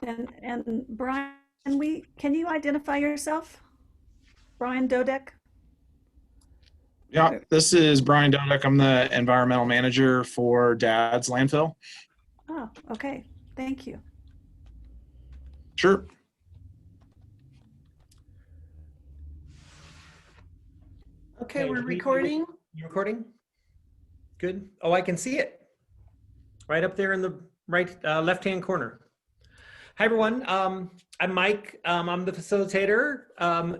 And Brian, can you identify yourself? Brian Dodek? Yeah, this is Brian Donick. I'm the environmental manager for Dad's Landfill. Oh, okay. Thank you. Sure. Okay, we're recording. You recording? Good. Oh, I can see it. Right up there in the right left-hand corner. Hi, everyone. I'm Mike. I'm the facilitator,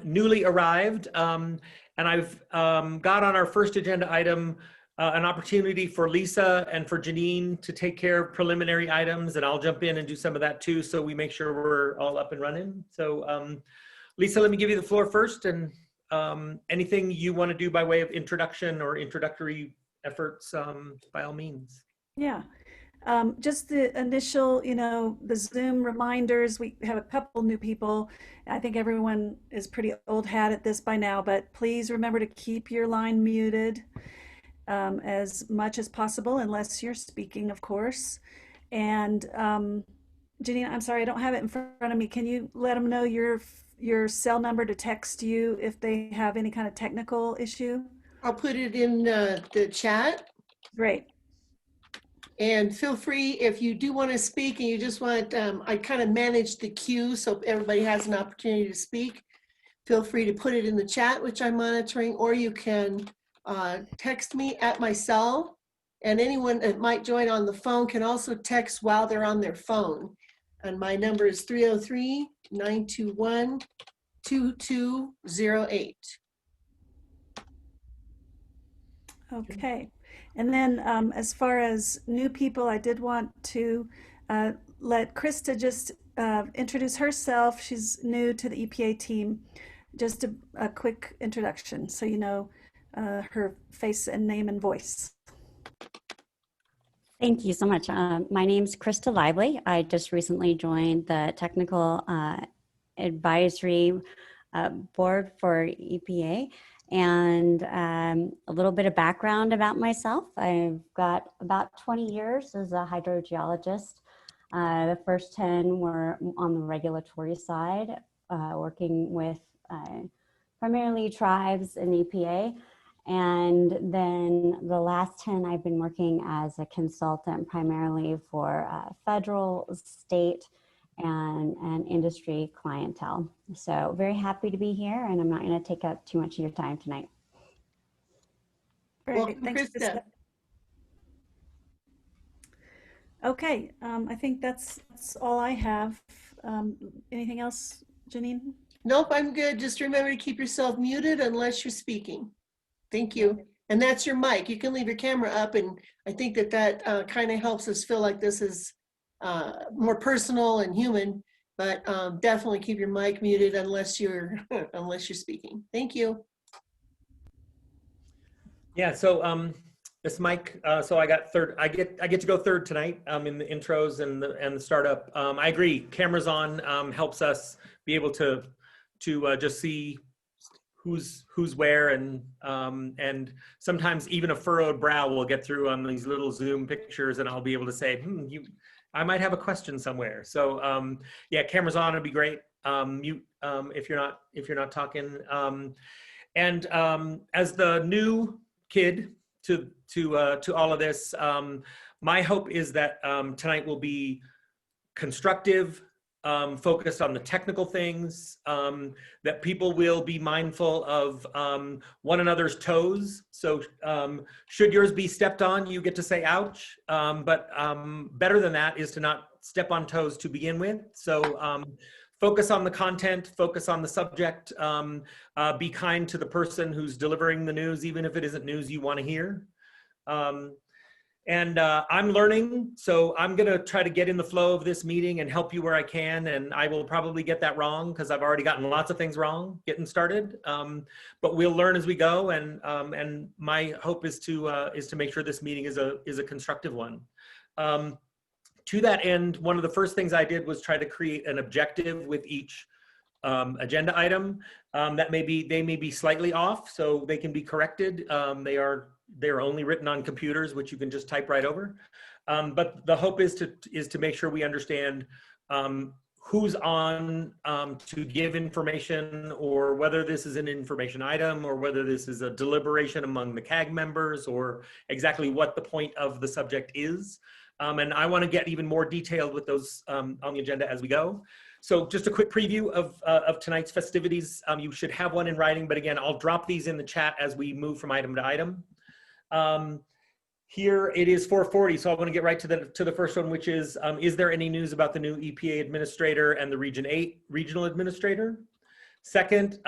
newly arrived, and I've got on our first agenda item an opportunity for Lisa and for Janine to take care of preliminary items, and I'll jump in and do some of that too, so we make sure we're all up and running. So, Lisa, let me give you the floor first, and anything you want to do by way of introduction or introductory efforts, by all means. Yeah. Just the initial, the Zoom reminders. We have a couple new people. I think everyone is pretty old hat at this by now, but please remember to keep your line muted as much as possible, unless you're speaking, of course. And Janine, I'm sorry, I don't have it in front of me. Can you let them know your cell number to text you if they have any kind of technical issue? I'll put it in the chat. Great. And feel free, if you do want to speak and you just want, I kind of manage the queue so everybody has an opportunity to speak. Feel free to put it in the chat, which I'm monitoring, or you can text me at my cell. And anyone that might join on the phone can also text while they're on their phone. And my number is 303-921-2208. Okay. And then as far as new people, I did want to let Krista just introduce herself. She's new to the EPA team. Just a quick introduction so you know her face and name and voice. Thank you so much. My name's Krista Lively. I just recently joined the technical advisory board for EPA. And a little bit of background about myself. I've got about 20 years as a hydrogeologist. The first 10 were on the regulatory side, working with primarily tribes and EPA. And then the last 10, I've been working as a consultant primarily for federal, state, and industry clientele. So very happy to be here, and I'm not going to take up too much of your time tonight. Great. Welcome, Thanks, Krista. Krista. Okay, I think that's all I have. Anything else, Janine? Nope, I'm good. Just remember to keep yourself muted unless you're speaking. Thank you. And that's your mic. You can leave your camera up, and I think that kind of helps us feel like this is more personal and human, but definitely keep your mic muted unless you're unless you're speaking. Thank you. Yeah, so this Mike, so I got third. I get to go third tonight in the intros and the startup. I agree. Cameras on helps us be able to just see who's where, and sometimes even a furrowed brow will get through on these little Zoom pictures, and I'll be able to say, I might have a question somewhere. So yeah, cameras on would be great. Mute if you're not talking. And as the new kid to all of this, my hope is that tonight will be constructive, focused on the technical things, that people will be mindful of one another's toes. So should yours be stepped on, you get to say ouch, but better than that is to not step on toes to begin with. So focus on the content, focus on the subject, be kind to the person who's delivering the news, even if it isn't news you want to hear. And I'm learning, so I'm gonna try to get in the flow of this meeting and help you where I can, and I will probably get that wrong because I've already gotten lots of things wrong getting started. But we'll learn as we go, and my hope is to make sure this meeting is a constructive one. To that end, one of the first things I did was try to create an objective with each agenda item. That they may be slightly off, so they can be corrected. They're only written on computers, which you can just type right over. But the hope is to make sure we understand who's on to give information, or whether this is an information item, or whether this is a deliberation among the CAG members, or exactly what the point of the subject is. And I want to get even more detailed with those on the agenda as we go. So just a quick preview of tonight's festivities. You should have one in writing, but again, I'll drop these in the chat as we move from item to item. Here it is 4:40, so I want to get right to the first one, which is there any news about the new EPA administrator and the Region 8 regional administrator? Second,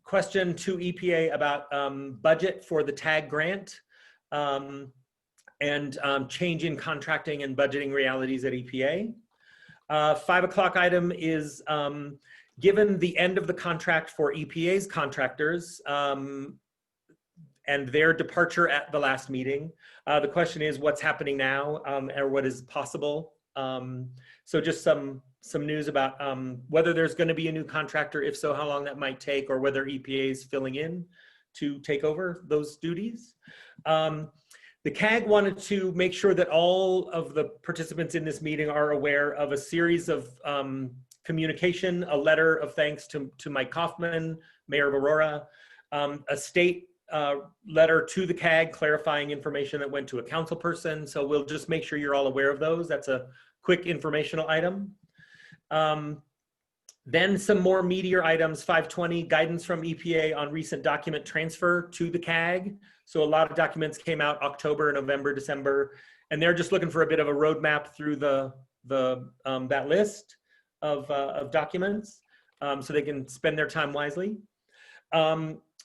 question to EPA about budget for the TAG grant and change in contracting and budgeting realities at EPA. 5 o'clock item is given the end of the contract for EPA's contractors, and their departure at the last meeting. The question is what's happening now, or what is possible. So just some news about whether there's going to be a new contractor, if so, how long that might take, or whether EPA is filling in to take over those duties. The CAG wanted to make sure that all of the participants in this meeting are aware of a series of communication, a letter of thanks to Mike Kaufman, Mayor of Aurora, a state letter to the CAG clarifying information that went to a council person. So we'll just make sure you're all aware of those. That's a quick informational item. Then some more meatier items, 520, guidance from EPA on recent document transfer to the CAG. So a lot of documents came out October, November, December, and they're just looking for a bit of a roadmap through that list of documents so they can spend their time wisely.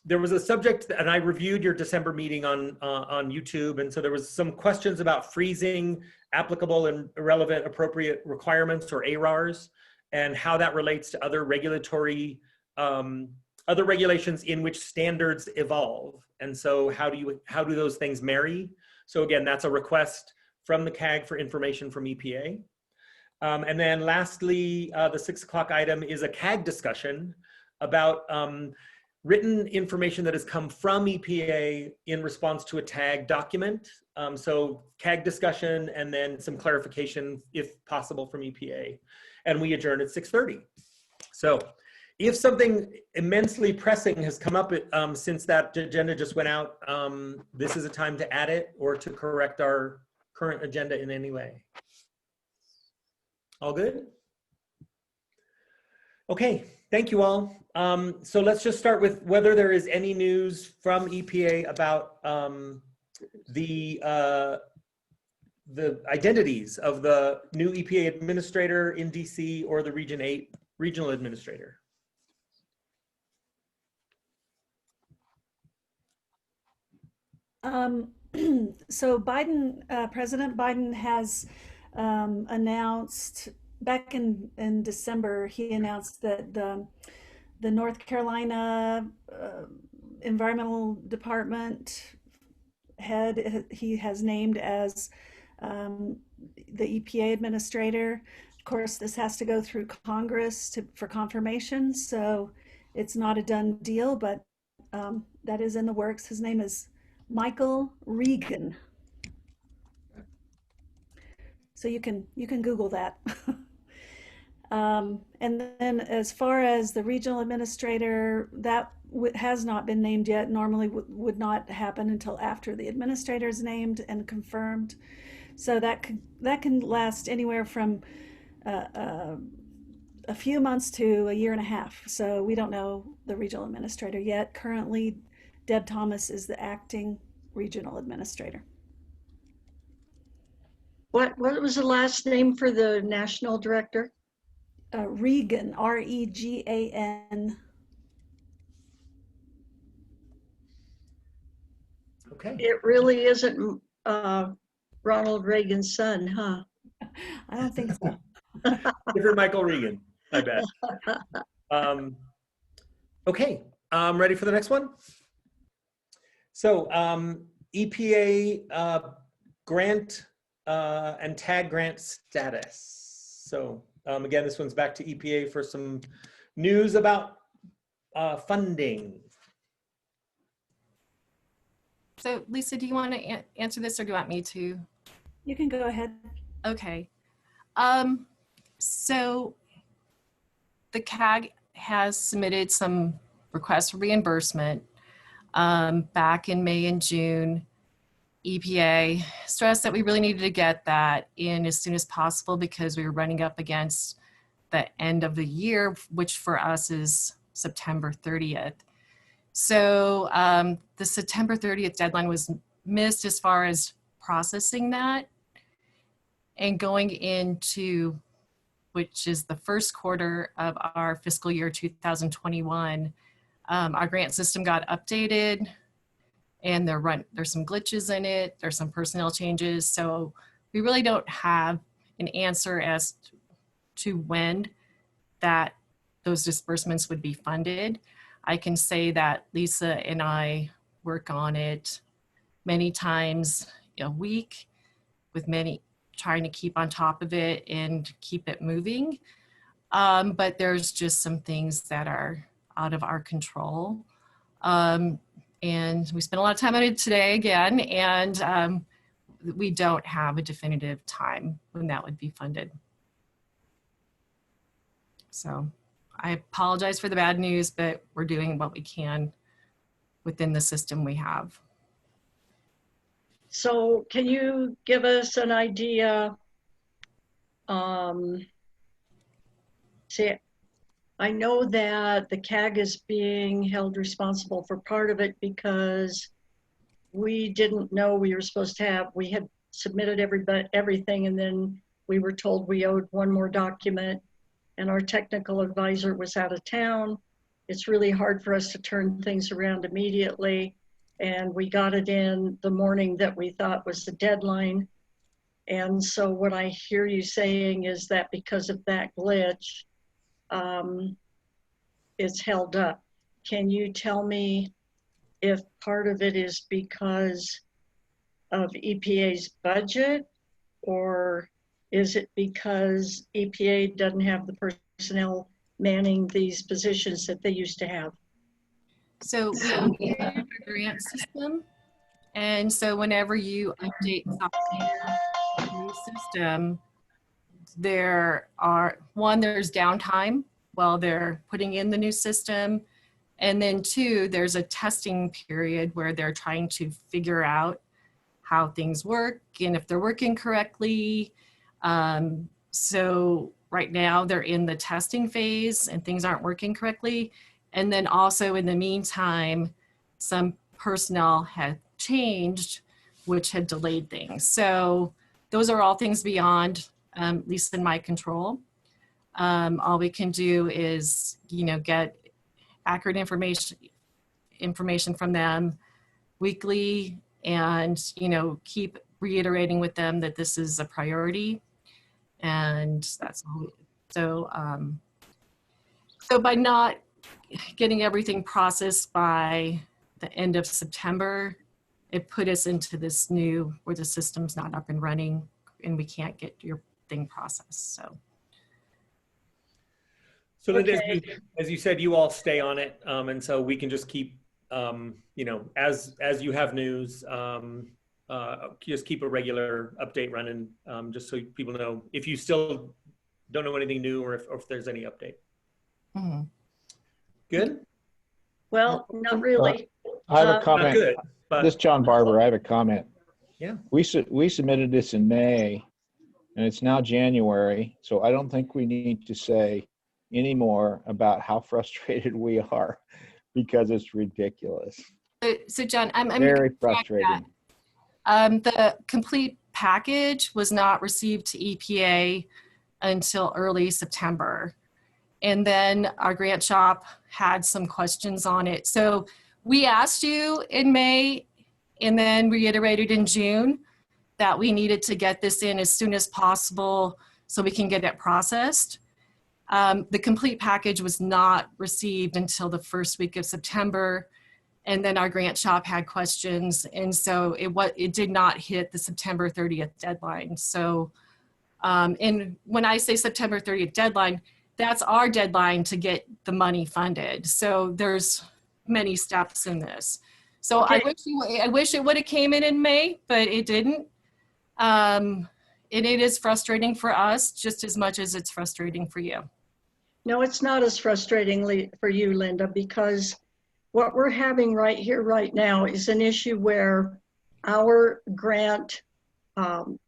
There was a subject, and I reviewed your December meeting on YouTube, and so there was some questions about freezing applicable and irrelevant appropriate requirements, or ARARs, and how that relates to other regulatory, other regulations in which standards evolve. And so how do those things marry? So again, that's a request from the CAG for information from EPA. And then lastly, the 6 o'clock item is a CAG discussion about written information that has come from EPA in response to a TAG document. So CAG discussion and then some clarification, if possible, from EPA. And we adjourn at 6:30. So if something immensely pressing has come up since that agenda just went out, this is a time to add it or to correct our current agenda in any way. All good? Okay, thank you all. So let's just start with whether there is any news from EPA about the identities of the new EPA administrator in DC or the Region 8 regional administrator. So President Biden has announced back in December, he announced that the North Carolina Environmental Department head he has named as the EPA administrator. Of course, this has to go through Congress for confirmation, so it's not a done deal, but that is in the works. His name is Michael Regan. So you can Google that. And then as far as the regional administrator, that has not been named yet. Normally would not happen until after the administrator is named and confirmed. So that can last anywhere from a few months to a year and a half. So we don't know the regional administrator yet. Currently, Deb Thomas is the acting regional administrator. What was the last name for the national director? Regan, R-E-G-A-N. Okay. It really isn't Ronald Reagan's son, huh? I don't think so. Different Michael Regan, I bet. Okay, ready for the next one? So EPA grant and TAG grant status. So again, this one's back to EPA for some news about funding. So Lisa, do you want to answer this or do you want me to? You can go ahead. Okay. So the CAG has submitted some requests for reimbursement back in May and June. EPA stressed that we really needed to get that in as soon as possible because we were running up against the end of the year, which for us is September 30th. So the September 30th deadline was missed as far as processing that. And going into, which is the first quarter of our fiscal year 2021, our grant system got updated and there's some glitches in it. There's some personnel changes. So we really don't have an answer as to when those disbursements would be funded. I can say that Lisa and I work on it many times a week with trying to keep on top of it and keep it moving. But there's just some things that are out of our control. And we spent a lot of time on it today again, and we don't have a definitive time when that would be funded. So I apologize for the bad news, but we're doing what we can within the system we have. So can you give us an idea? See, I know that the CAG is being held responsible for part of it because we didn't know we were supposed to have, we had submitted everything, and then we were told we owed one more document, and our technical advisor was out of town. It's really hard for us to turn things around immediately. And we got it in the morning that we thought was the deadline. And so what I hear you saying is that because of that glitch, it's held up. Can you tell me if part of it is because of EPA's budget, or is it because EPA doesn't have the personnel manning these positions that they used to have? So we updated our grant system. And so whenever you update the new system, there's downtime while they're putting in the new system. And then 2, there's a testing period where they're trying to figure out how things work and if they're working correctly. So right now they're in the testing phase and things aren't working correctly. And then also in the meantime, some personnel had changed, which had delayed things. So those are all things beyond Lisa and my control. All we can do is, get accurate information from them weekly and, keep reiterating with them that this is a priority. And that's all. So by not getting everything processed by the end of September, it put us into this new, where the system's not up and running and we can't get your thing processed, so. So Linda, Okay. as you said, you all stay on it. And so we can just keep, as you have news, just keep a regular update running, just so people know if you still don't know anything new or if there's any update. Mm-hmm. Good? Well, not really. I have a Not comment. good, but This is John Barber. I have a comment. Yeah. We submitted this in May, and it's now January, so I don't think we need to say any more about how frustrated we are because it's ridiculous. So John, I'm Very gonna correct that. frustrating. The complete package was not received to EPA until early September. And then our grant shop had some questions on it. So we asked you in May and then reiterated in June that we needed to get this in as soon as possible so we can get it processed. The complete package was not received until the first week of September. And then our grant shop had questions. And so it did not hit the September 30th deadline. So, and when I say September 30th deadline, that's our deadline to get the money funded. So there's many steps in this. So Okay. I wish it would have came in May, but it didn't. And it is frustrating for us just as much as it's frustrating for you. No, it's not as frustratingly for you, Linda, because what we're having right here, right now, is an issue where our grant um,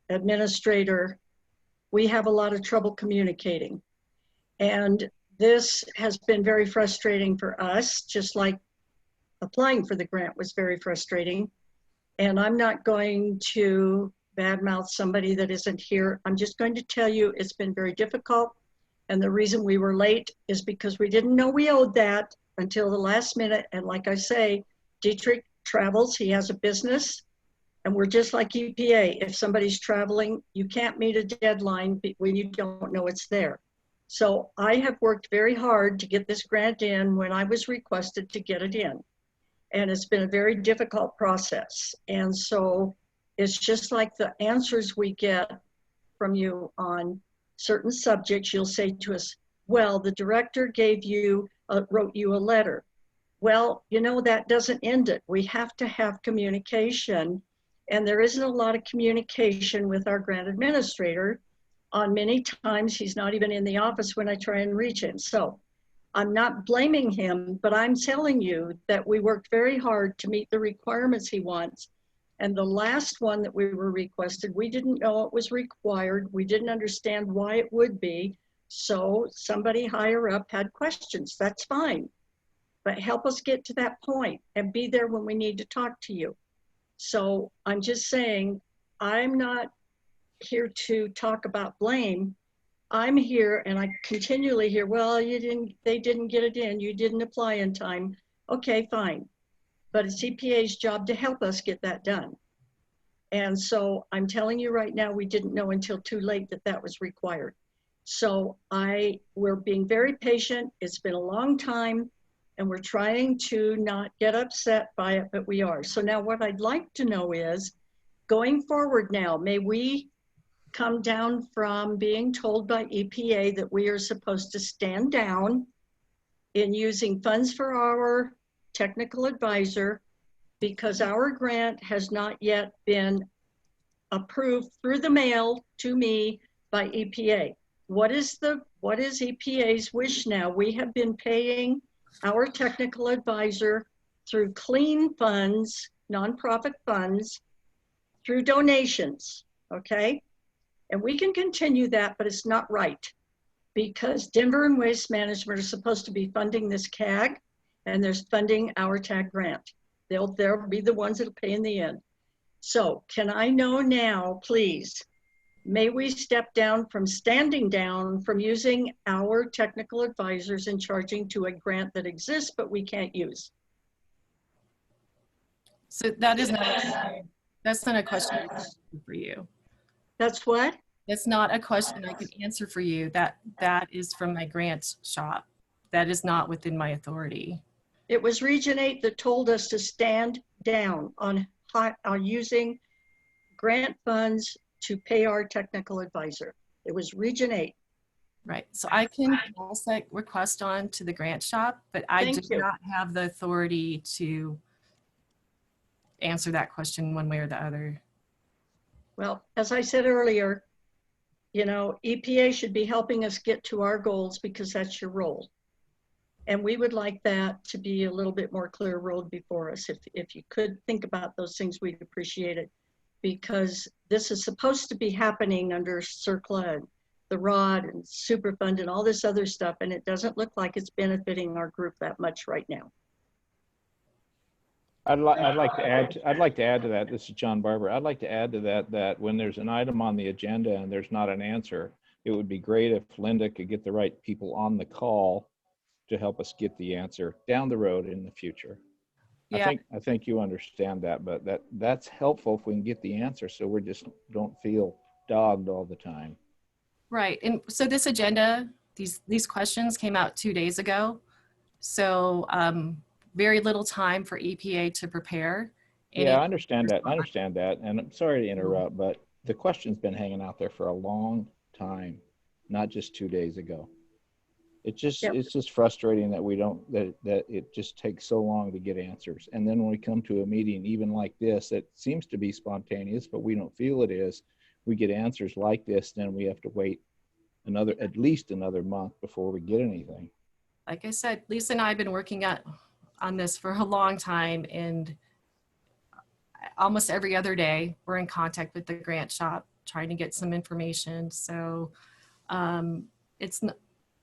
administrator, we have a lot of trouble communicating. And this has been very frustrating for us, just like applying for the grant was very frustrating. And I'm not going to badmouth somebody that isn't here. I'm just going to tell you it's been very difficult. And the reason we were late is because we didn't know we owed that until the last minute. And like I say, Dietrich travels, he has a business, and we're just like EPA. If somebody's traveling, you can't meet a deadline when you don't know it's there. So I have worked very hard to get this grant in when I was requested to get it in. And it's been a very difficult process. And so it's just like the answers we get from you on certain subjects. You'll say to us, well, the director gave you, wrote you a letter. Well, you know, that doesn't end it. We have to have communication. And there isn't a lot of communication with our grant administrator. On many times, he's not even in the office when I try and reach him. So I'm not blaming him, but I'm telling you that we worked very hard to meet the requirements he wants. And the last one that we were requested, we didn't know it was required. We didn't understand why it would be. So somebody higher up had questions. That's fine. But help us get to that point and be there when we need to talk to you. So I'm just saying, I'm not here to talk about blame. I'm here and I continually hear, well, they didn't get it in, you didn't apply in time. Okay, fine. But it's EPA's job to help us get that done. And so I'm telling you right now, we didn't know until too late that that was required. So we're being very patient. It's been a long time and we're trying to not get upset by it, but we are. So now what I'd like to know is, going forward now, may we come down from being told by EPA that we are supposed to stand down in using funds for our technical advisor because our grant has not yet been approved through the mail to me by EPA. What is EPA's wish now? We have been paying our technical advisor through clean funds, nonprofit funds, through donations, okay? And we can continue that, but it's not right because Denver and Waste Management are supposed to be funding this CAG and they're funding our TAG grant. They'll be the ones that'll pay in the end. So can I know now, please, may we step down from standing down from using our technical advisors and charging to a grant that exists, but we can't use? So that's not a question for you. That's what? That's not a question I could answer for you. That is from my grants shop. That is not within my authority. It was Region 8 that told us to stand down on using grant funds to pay our technical advisor. It was Region 8. Right. So I can pass that request on to the grant shop, but I do not have the authority to answer that question one way or the other. Well, as I said earlier, you know, EPA should be helping us get to our goals because that's your role. And we would like that to be a little bit more clear road before us. If you could think about those things, we'd appreciate it. Because this is supposed to be happening under CERCLA and the ROD and Superfund and all this other stuff. And it doesn't look like it's benefiting our group that much right now. I'd like to add to that. This is John Barber. I'd like to add to that when there's an item on the agenda and there's not an answer, it would be great if Linda could get the right people on the call to help us get the answer down the road in the future. Yeah. I think you understand that, but that's helpful if we can get the answer so we just don't feel dogged all the time. Right. And so this agenda, these questions came out 2 days ago. So very little time for EPA to prepare. Yeah, I understand that. And I'm sorry to interrupt, but the question's been hanging out there for a long time, not just 2 days ago. It's just frustrating that that it just takes so long to get answers. And then when we come to a meeting, even like this, that seems to be spontaneous, but we don't feel it is, we get answers like this, then we have to wait at least another month before we get anything. Like I said, Lisa and I have been working on this for a long time, and almost every other day we're in contact with the grant shop trying to get some information. So it's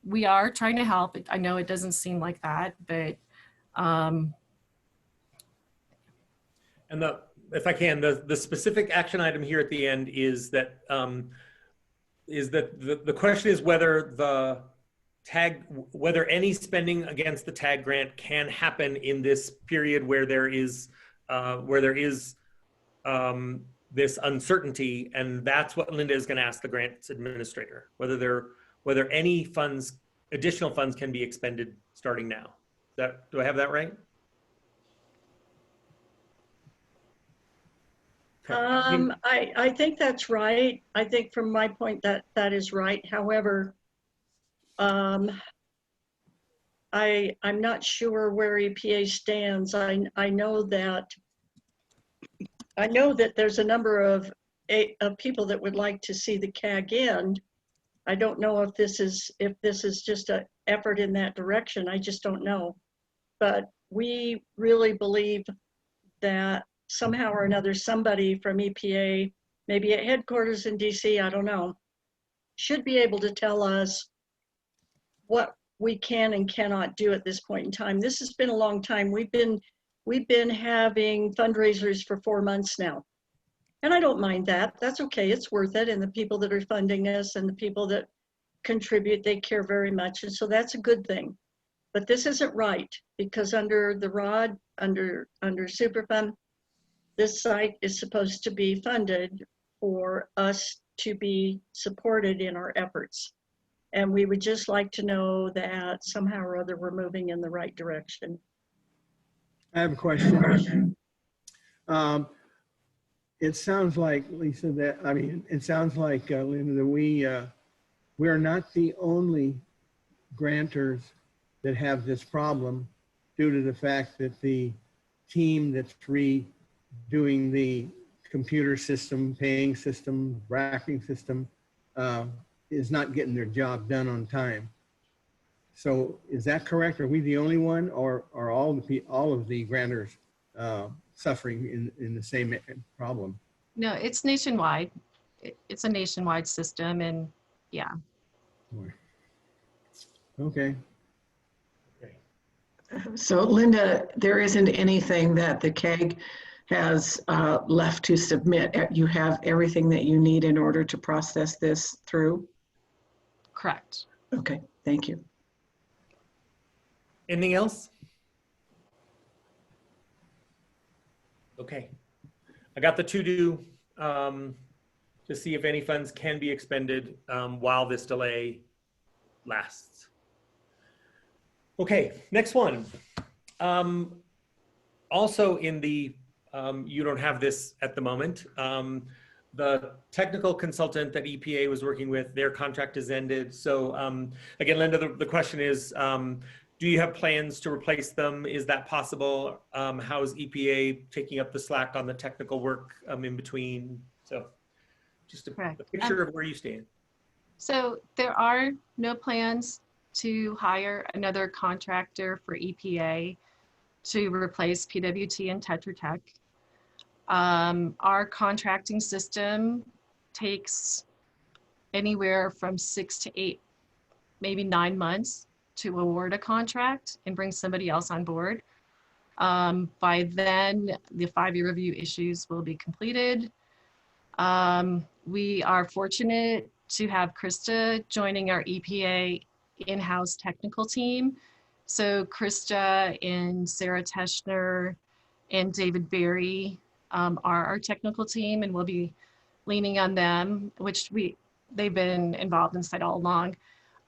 we are trying to help. I know it doesn't seem like that, but And if I can, the specific action item here at the end is that the question is whether whether any spending against the tag grant can happen in this period where there is this uncertainty, and that's what Linda is going to ask the grants administrator, whether any additional funds can be expended starting now. Do I have that right? I think that's right. I think from my point that is right. However, I'm not sure where EPA stands. I know that there's a number of people that would like to see the CAG end. I don't know if this is just an effort in that direction. I just don't know. But we really believe that somehow or another, somebody from EPA, maybe at headquarters in DC, I don't know, should be able to tell us what we can and cannot do at this point in time. This has been a long time. We've been having fundraisers for 4 months now. And I don't mind that. That's okay. It's worth it. And the people that are funding us and the people that contribute, they care very much. And so that's a good thing. But this isn't right, because under the ROD, under Superfund, this site is supposed to be funded for us to be supported in our efforts. And we would just like to know that somehow or other we're moving in the right direction. I have a question. It sounds like, Lisa, it sounds like, Linda, that we are not the only grantors that have this problem, due to the fact that the team that's redoing the computer system, paying system, racking system, is not getting their job done on time. So is that correct? Are we the only one, or are all of the grantors suffering in the same problem? no, it's nationwide. It's a nationwide system, and yeah. Okay. So Linda, there isn't anything that the CAG has left to submit. You have everything that you need in order to process this through? Correct. Okay, thank you. Anything else? Okay. I got the to-do to see if any funds can be expended while this delay lasts. Okay, next one. Also in the, you don't have this at the moment, the technical consultant that EPA was working with, their contract is ended. So again, Linda, the question is, do you have plans to replace them? Is that possible? How is EPA taking up the slack on the technical work in between? So just a picture of where you stand. So there are no plans to hire another contractor for EPA to replace PWT and Tetra Tech. Our contracting system takes anywhere from 6 to 8, maybe 9 months to award a contract and bring somebody else on board. By then, the 5-year review issues will be completed. We are fortunate to have Krista joining our EPA in-house technical team. So Krista and Sarah Teschner and David Berry are our technical team, and we'll be leaning on them, which they've been involved in site all along.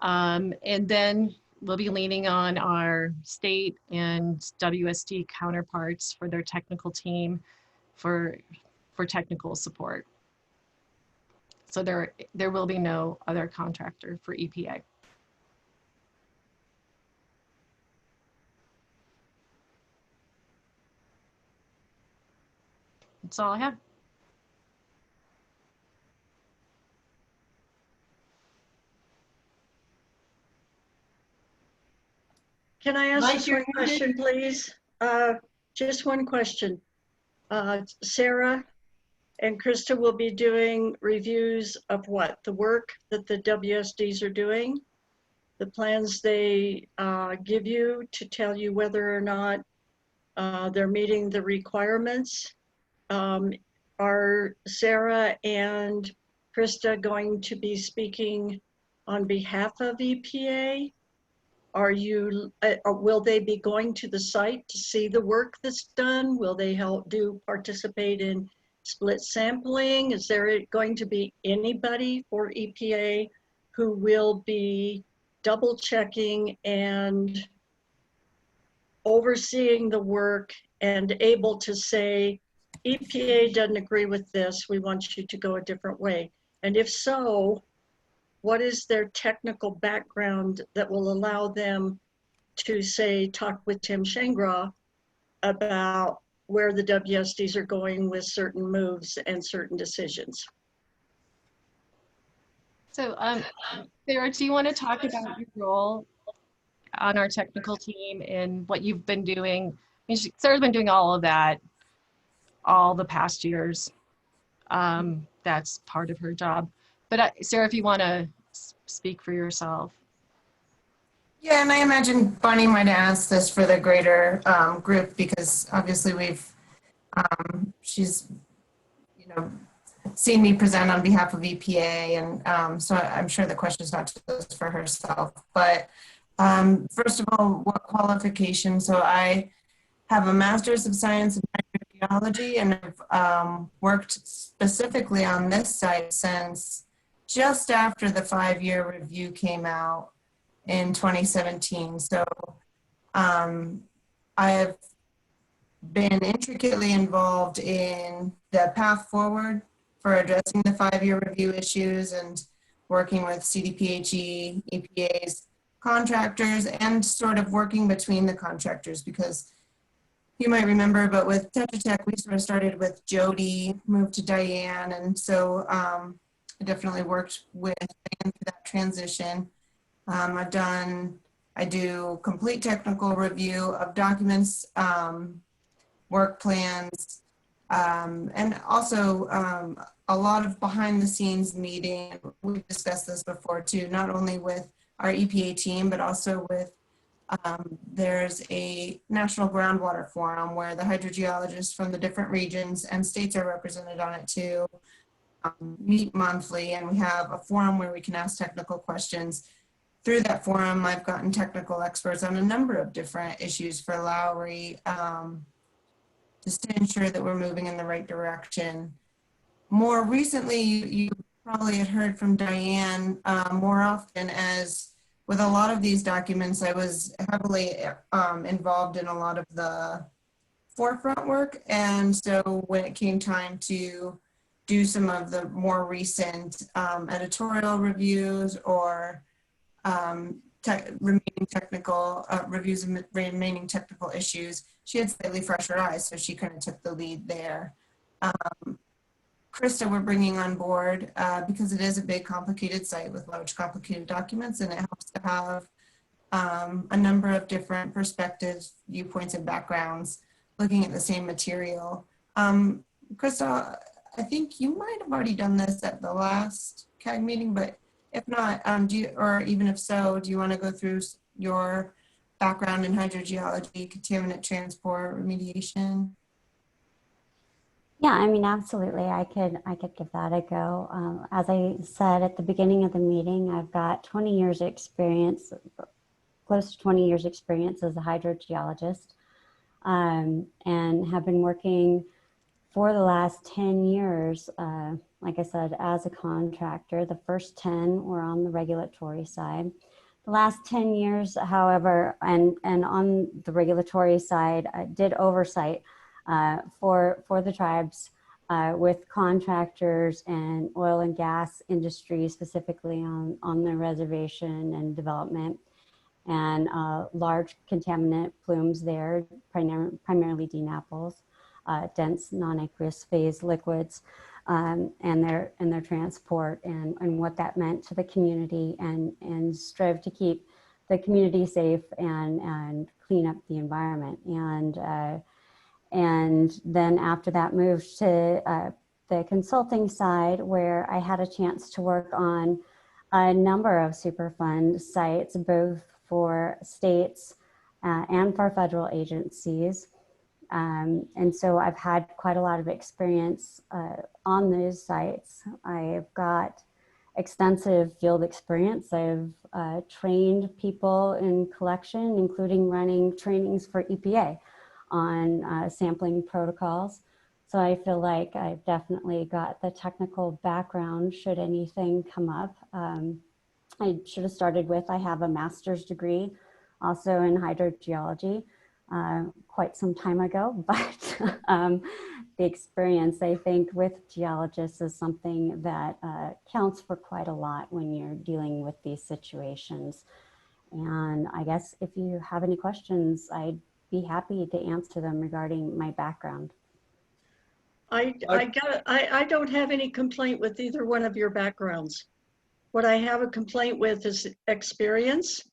And then we'll be leaning on our state and WSD counterparts for their technical team for technical support. So there will be no other contractor for EPA. That's all I have. Can I ask Mike, just you're one muted. question, please? Just one question. Sarah and Krista will be doing reviews of what? The work that the WSDs are doing? The plans they give you to tell you whether or not they're meeting the requirements? Are Sarah and Krista going to be speaking on behalf of EPA? Are you, will they be going to the site to see the work that's done? Will they participate in split sampling? Is there going to be anybody for EPA who will be double checking and overseeing the work and able to say, EPA doesn't agree with this, we want you to go a different way? And if so, what is their technical background that will allow them to say, talk with Tim Shangraw about where the WSDs are going with certain moves and certain decisions? So, Sarah, do you want to talk about your role on our technical team and what you've been doing? I mean, Sarah's been doing all of that all the past years. That's part of her job. But Sarah, if you want to speak for yourself. Yeah, and I imagine Bonnie might ask this for the greater group because obviously she's, you know, seen me present on behalf of EPA, and so I'm sure the question is not just for herself. But first of all, what qualification? So I have a master's of science in hydrogeology, and I've worked specifically on this site since just after the 5-year review came out in 2017. So I have been intricately involved in the path forward for addressing the 5-year review issues and working with CDPHE, EPA's contractors, and sort of working between the contractors, because you might remember, but with Tetra Tech, we sort of started with Jody, moved to Diane, and so I definitely worked with Diane through that transition. I do complete technical review of documents, work plans, and also a lot of behind the scenes meeting. We've discussed this before too, not only with our EPA team, but also with, there's a National Groundwater Forum where the hydrogeologists from the different regions and states are represented on it too, meet monthly, and we have a forum where we can ask technical questions. Through that forum, I've gotten technical experts on a number of different issues for Lowry, just to ensure that we're moving in the right direction. More recently, you probably had heard from Diane more often, as with a lot of these documents, I was heavily involved in a lot of the forefront work. And so when it came time to do some of the more recent editorial reviews or remaining technical reviews of remaining technical issues, she had slightly fresher eyes, so she kind of took the lead there. Krista, we're bringing on board because it is a big, complicated site with large, complicated documents, and it helps to have a number of different perspectives, viewpoints, and backgrounds looking at the same material. Krista, I think you might have already done this at the last CAG meeting, but if not, or even if so, do you want to go through your background in hydrogeology, contaminant transport, remediation? Yeah, I mean, absolutely. I could give that a go. As I said at the beginning of the meeting, I've got 20 years experience, close to 20 years experience as a hydrogeologist, and have been working for the last 10 years, like I said, as a contractor. The first 10 were on the regulatory side. The last 10 years, however, and on the regulatory side, I did oversight for the tribes with contractors and oil and gas industry, specifically on the reservation and development, and large contaminant plumes there, primarily DNAPLs, dense non-aqueous phase liquids, and their transport, and what that meant to the community, and strive to keep the community safe and clean up the environment. And then after that, moved to the consulting side, where I had a chance to work on a number of Superfund sites, both for states and for federal agencies. And so I've had quite a lot of experience on those sites. I've got extensive field experience. I've trained people in collection, including running trainings for EPA on sampling protocols. So I feel like I've definitely got the technical background should anything come up. I should have started with, I have a master's degree also in hydrogeology quite some time ago, but the experience, I think, with geologists is something that counts for quite a lot when you're dealing with these situations. And I guess if you have any questions, I'd be happy to answer them regarding my background. I don't have any complaint with either one of your backgrounds. What I have a complaint with is experience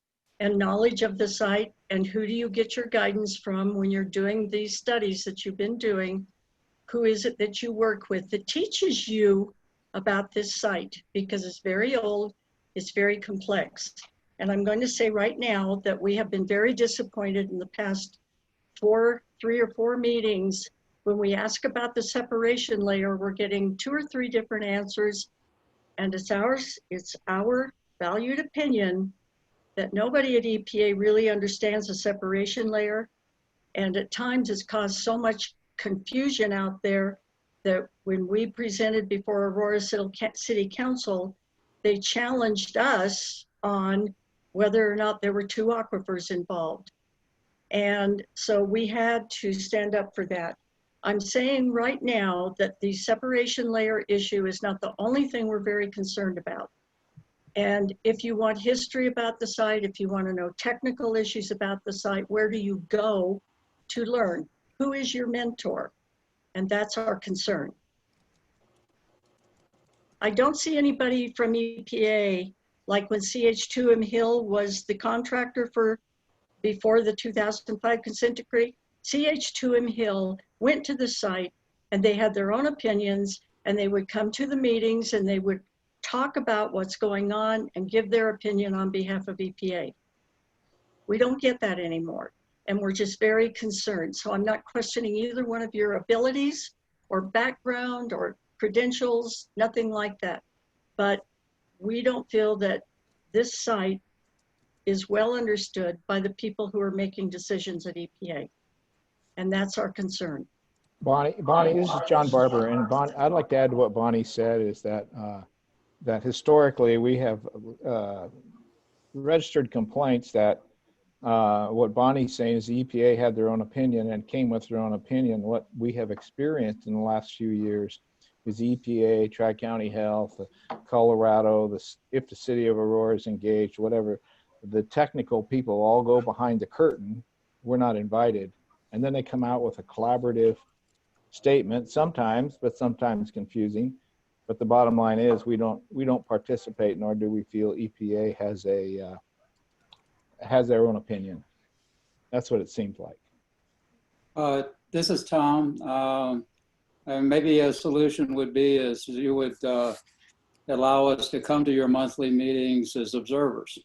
and knowledge of the site, and who do you get your guidance from when you're doing these studies that you've been doing? Who is it that you work with that teaches you about this site? Because it's very old, it's very complex. And I'm going to say right now that we have been very disappointed in the past 3 or 4 meetings. When we ask about the separation layer, we're getting 2 or 3 different answers. And it's our valued opinion that nobody at EPA really understands the separation layer. And at times it's caused so much confusion out there that when we presented before Aurora City Council, they challenged us on whether or not there were 2 aquifers involved. And so we had to stand up for that. I'm saying right now that the separation layer issue is not the only thing we're very concerned about. And if you want history about the site, if you want to know technical issues about the site, where do you go to learn? Who is your mentor? And that's our concern. I don't see anybody from EPA, like when CH2M Hill was the contractor for before the 2005 consent decree. CH2M Hill went to the site and they had their own opinions, and they would come to the meetings and they would talk about what's going on and give their opinion on behalf of EPA. We don't get that anymore, and we're just very concerned. So I'm not questioning either one of your abilities or background or credentials, nothing like that. But we don't feel that this site is well understood by the people who are making decisions at EPA. And that's our concern. Bonnie, this is John Barber, and Bonnie, I'd like to add to what Bonnie said is that that historically we have registered complaints that what Bonnie's saying is the EPA had their own opinion and came with their own opinion. What we have experienced in the last few years is EPA, Tri-County Health, Colorado, if the city of Aurora is engaged, whatever, the technical people all go behind the curtain. We're not invited. And then they come out with a collaborative statement sometimes, but sometimes confusing. But the bottom line is we don't participate, nor do we feel EPA has their own opinion. That's what it seems like. This is Tom. And maybe a solution would be is you would allow us to come to your monthly meetings as observers.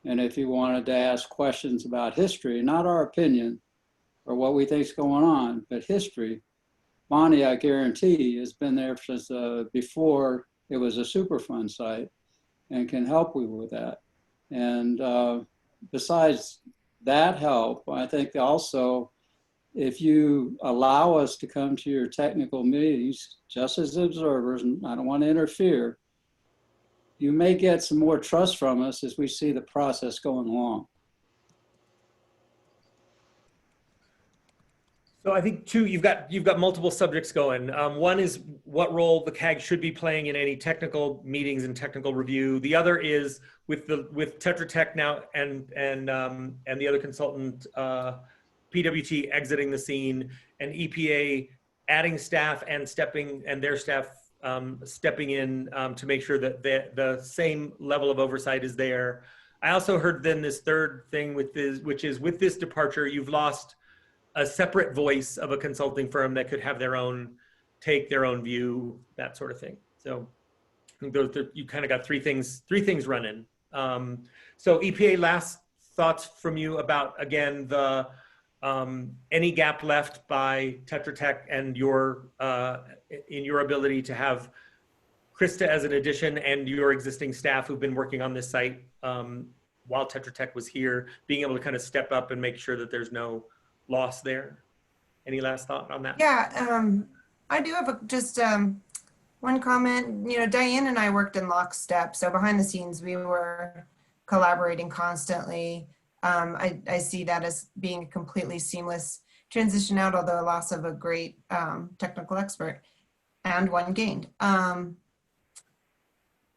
And if you wanted to ask questions about history, not our opinion or what we think is going on, but history, Bonnie, I guarantee, has been there since before it was a Superfund site and can help you with that. And besides that help, I think also, if you allow us to come to your technical meetings just as observers, and I don't want to interfere, you may get some more trust from us as we see the process going along. So I think you've got multiple subjects going. One is what role the CAG should be playing in any technical meetings and technical review. The other is with Tetra Tech now and the other consultant, PWT exiting the scene, and EPA adding staff and their staff stepping in to make sure that the same level of oversight is there. I also heard then this third thing with this, which is with this departure, you've lost a separate voice of a consulting firm that could have their own take, their own view, that sort of thing. So I think those, you kind of got three things running. So EPA, last thoughts from you about, again, the any gap left by Tetra Tech and your in your ability to have Krista as an addition and your existing staff who've been working on this site while Tetra Tech was here, being able to kind of step up and make sure that there's no loss there. Any last thought on that? Yeah, I do have just one comment. You know, Diane and I worked in lockstep, so behind the scenes we were collaborating constantly. I see that as being a completely seamless transition out, although a loss of a great technical expert and one gained.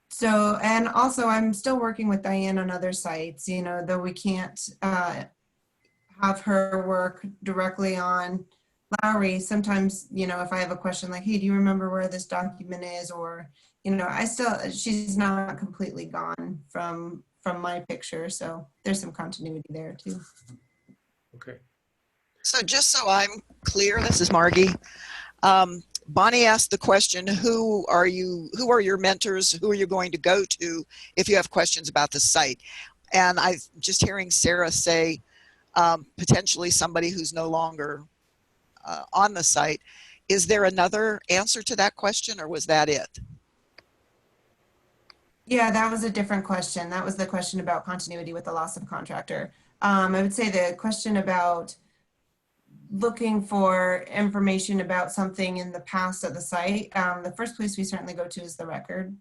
So, and also I'm still working with Diane on other sites, you know, though we can't have her work directly on Lowry. Sometimes, you know, if I have a question like, hey, do you remember where this document is? Or, you know, she's not completely gone from my picture. So there's some continuity there too. Okay. So just so I'm clear, this is Margie. Bonnie asked the question, who are your mentors? Who are you going to go to if you have questions about the site? And I'm just hearing Sarah say, potentially somebody who's no longer on the site. Is there another answer to that question, or was that it? Yeah, that was a different question. That was the question about continuity with the loss of contractor. I would say the question about looking for information about something in the past of the site, the first place we certainly go to is the record.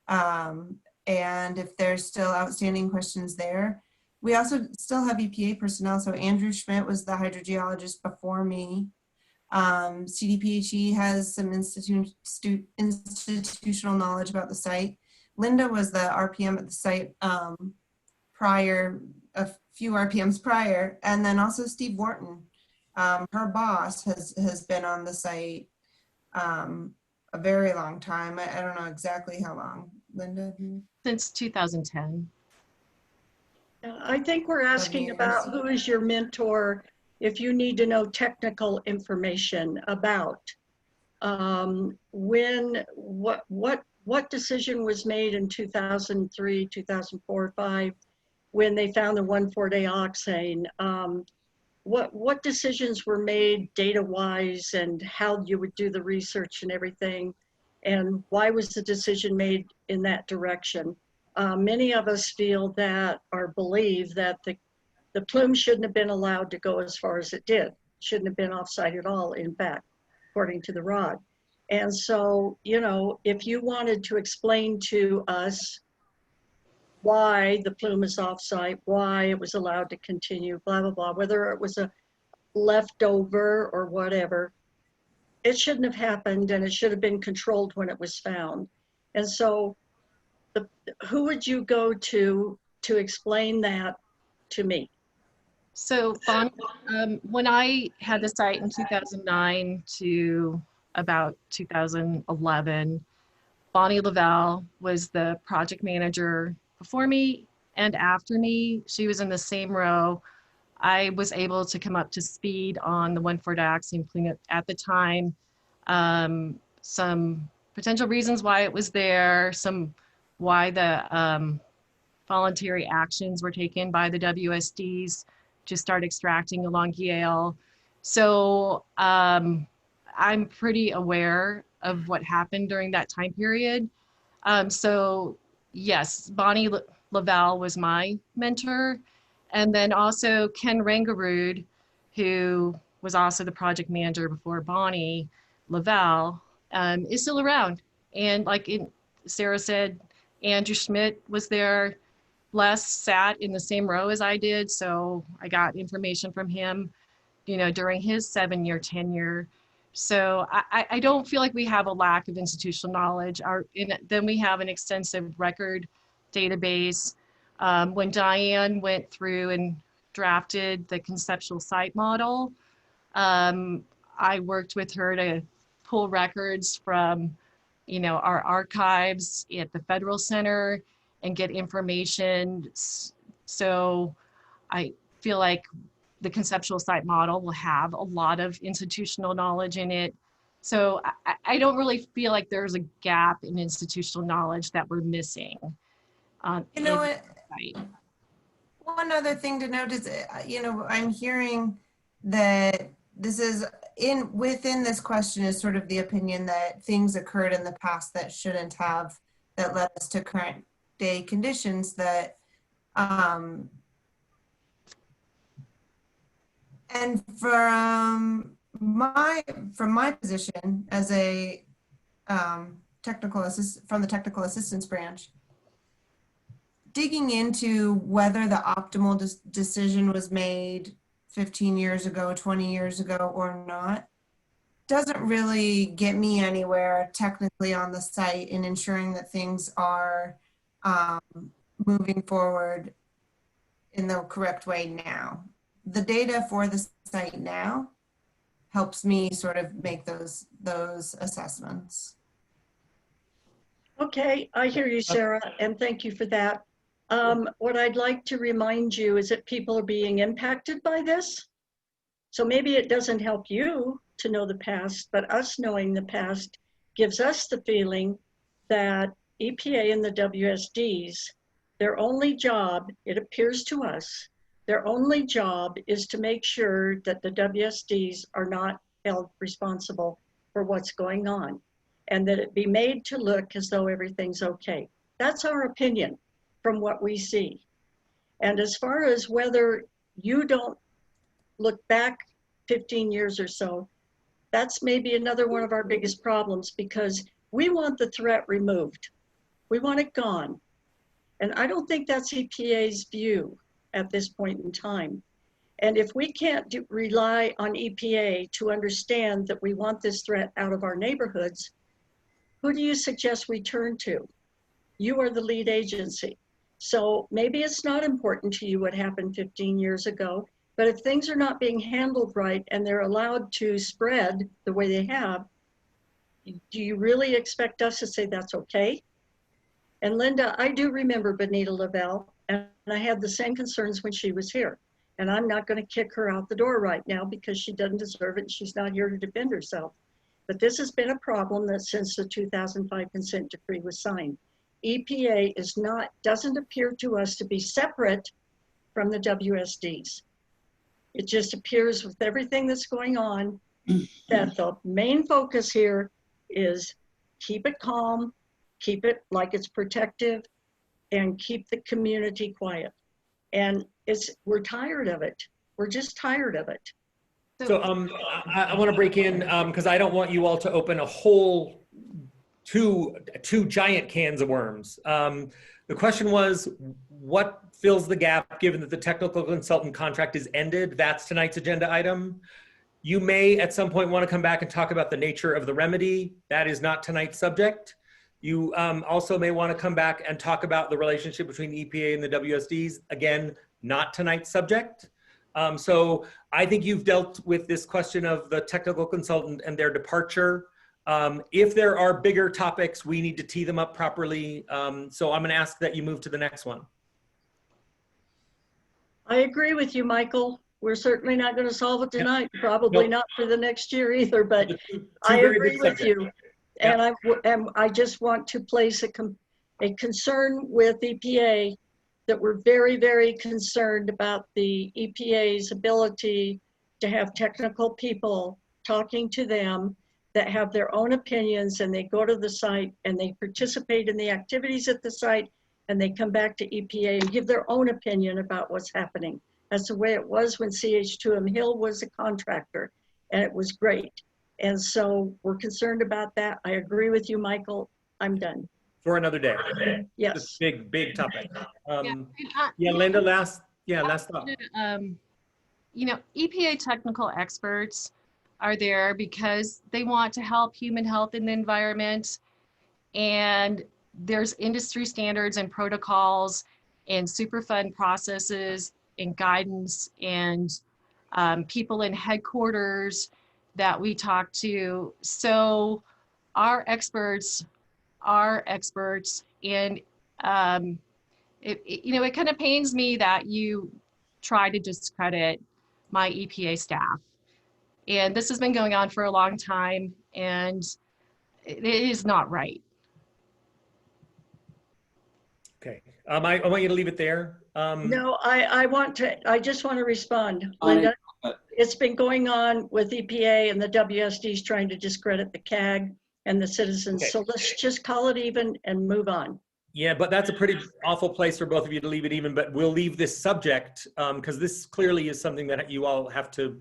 And if there's still outstanding questions there, we also still have EPA personnel. So Andrew Schmidt was the hydrogeologist before me. CDPHE has some institutional knowledge about the site. Linda was the RPM at the site prior, a few RPMs prior, and then also Steve Wharton. Her boss has been on the site a very long time. I don't know exactly how long. Linda? Since 2010. I think we're asking about who is your mentor if you need to know technical information about what decision was made in 2003, 2004, 5 when they found the 1,4-dioxane. What decisions were made data-wise and how you would do the research and everything, and why was the decision made in that direction? Many of us feel that or believe that the plume shouldn't have been allowed to go as far as it did. Shouldn't have been offsite at all, in fact, according to the ROD. And so, you know, if you wanted to explain to us why the plume is offsite, why it was allowed to continue, blah, blah, blah, whether it was a leftover or whatever, it shouldn't have happened and it should have been controlled when it was found. And so who would you go to explain that to me? So Bonnie, when I had the site in 2009 to about 2011, Bonnie Lavelle was the project manager before me and after me. She was in the same row. I was able to come up to speed on the 1,4-dioxane plume at the time. Some potential reasons why it was there, why the voluntary actions were taken by the WSDs to start extracting along Yale. So I'm pretty aware of what happened during that time period. So yes, Bonnie Lavelle was my mentor. And then also Ken Rangarud, who was also the project manager before Bonnie Lavelle, is still around. And like Sarah said, Andrew Schmidt was there. Les sat in the same row as I did, so I got information from him, you know, during his 7-year tenure. So I don't feel like we have a lack of institutional knowledge. Then we have an extensive record database. When Diane went through and drafted the conceptual site model, I worked with her to pull records from, you know, our archives at the Federal Center and get information So I feel like the conceptual site model will have a lot of institutional knowledge in it. So I don't really feel like there's a gap in institutional knowledge that we're missing. You know in what? the site. One other thing to note is, I'm hearing that this is within this question is sort of the opinion that things occurred in the past that shouldn't have, that led us to current day conditions that, and from my position as a technical assist from the technical assistance branch, digging into whether the optimal decision was made 15 years ago, 20 years ago, or not, doesn't really get me anywhere technically on the site in ensuring that things are moving forward in the correct way now. The data for the site now helps me sort of make those assessments. Okay, I hear you, Sarah, and thank you for that. What I'd like to remind you is that people are being impacted by this. So maybe it doesn't help you to know the past, but us knowing the past gives us the feeling that EPA and the WSDs, their only job, it appears to us, their only job is to make sure that the WSDs are not held responsible for what's going on, and that it be made to look as though everything's okay. That's our opinion from what we see. And as far as whether you don't look back 15 years or so, that's maybe another one of our biggest problems, because we want the threat removed. We want it gone. And I don't think that's EPA's view at this point in time. And if we can't rely on EPA to understand that we want this threat out of our neighborhoods, who do you suggest we turn to? You are the lead agency. So maybe it's not important to you what happened 15 years ago, but if things are not being handled right and they're allowed to spread the way they have, do you really expect us to say that's okay? And Linda, I do remember Benita Lavelle, and I had the same concerns when she was here. And I'm not going to kick her out the door right now because she doesn't deserve it and she's not here to defend herself. But this has been a problem that since the 2005 consent decree was signed. EPA doesn't appear to us to be separate from the WSDs. It just appears with everything that's going on that the main focus here is keep it calm, keep it like it's protective, and keep the community quiet. And we're tired of it. We're just tired of it. So I want to break in because I don't want you all to open a whole two giant cans of worms. The question was, what fills the gap given that the technical consultant contract is ended? That's tonight's agenda item. You may at some point want to come back and talk about the nature of the remedy. That is not tonight's subject. You also may want to come back and talk about the relationship between EPA and the WSDs. Again, not tonight's subject. So I think you've dealt with this question of the technical consultant and their departure. If there are bigger topics, we need to tee them up properly. So I'm going to ask that you move to the next one. I agree with you, Michael. We're certainly not going to solve it tonight, probably not for the next year either, but I agree with you. And I just want to place a concern with EPA that we're very, very concerned about the EPA's ability to have technical people talking to them that have their own opinions, and they go to the site and they participate in the activities at the site, and they come back to EPA and give their own opinion about what's happening. That's the way it was when CH2M Hill was a contractor, and it was great. And so we're concerned about that. I agree with you, Michael. I'm done. For another day. Yes. This big topic. Yeah, Linda, last thought. You know, EPA technical experts are there because they want to help human health in the environment. And there's industry standards and protocols and Superfund processes and guidance and people in headquarters that we talk to. So our experts are experts, and it kind of pains me that you try to discredit my EPA staff. And this has been going on for a long time, and it is not right. Okay. I want you to leave it there. No, I just want to respond. Linda, it's been going on with EPA and the WSD's trying to discredit the CAG and the citizens. Okay. So let's just call it even and move on. Yeah, but that's a pretty awful place for both of you to leave it even, but we'll leave this subject because this clearly is something that you all have to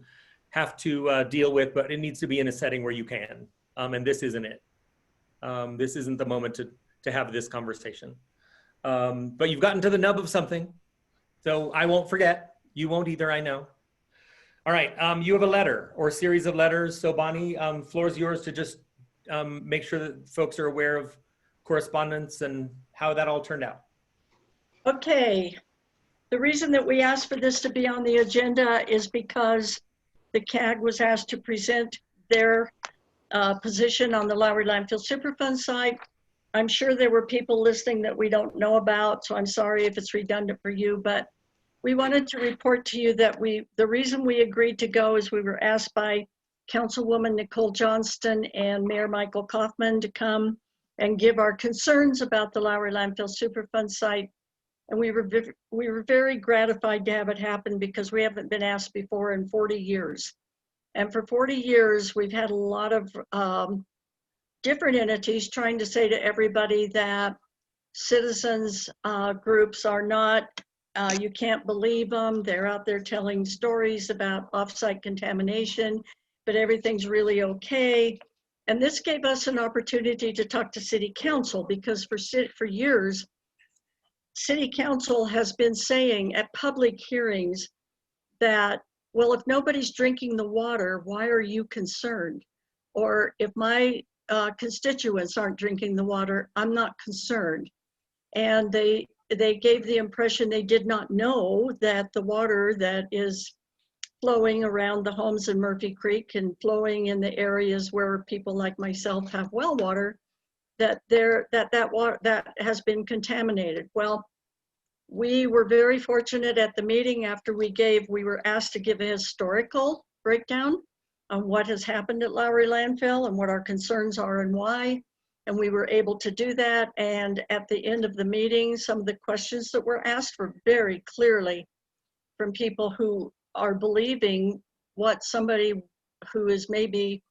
deal with, but it needs to be in a setting where you can. And this isn't it. This isn't the moment to have this conversation. But you've gotten to the nub of something. So I won't forget. You won't either, I know. All right, you have a letter or a series of letters. So Bonnie, floor is yours to just make sure that folks are aware of correspondence and how that all turned out. Okay. The reason that we asked for this to be on the agenda is because the CAG was asked to present their position on the Lowry Landfill Superfund site. I'm sure there were people listening that we don't know about, so I'm sorry if it's redundant for you, but we wanted to report to you that the reason we agreed to go is we were asked by Councilwoman Nicole Johnston and Mayor Michael Kaufman to come and give our concerns about the Lowry Landfill Superfund site. And we were very gratified to have it happen because we haven't been asked before in 40 years. And for 40 years, we've had a lot of different entities trying to say to everybody that citizens groups are not, you can't believe them. They're out there telling stories about offsite contamination, but everything's really okay. And this gave us an opportunity to talk to City Council because for years, City Council has been saying at public hearings that, well, if nobody's drinking the water, why are you concerned? Or if my constituents aren't drinking the water, I'm not concerned. And they gave the impression they did not know that the water that is flowing around the homes in Murphy Creek and flowing in the areas where people like myself have well water, that water that has been contaminated. Well, we were very fortunate at the meeting after we were asked to give a historical breakdown on what has happened at Lowry Landfill and what our concerns are and why. And we were able to do that. And at the end of the meeting, some of the questions that were asked were very clearly from people who are believing what somebody who is maybe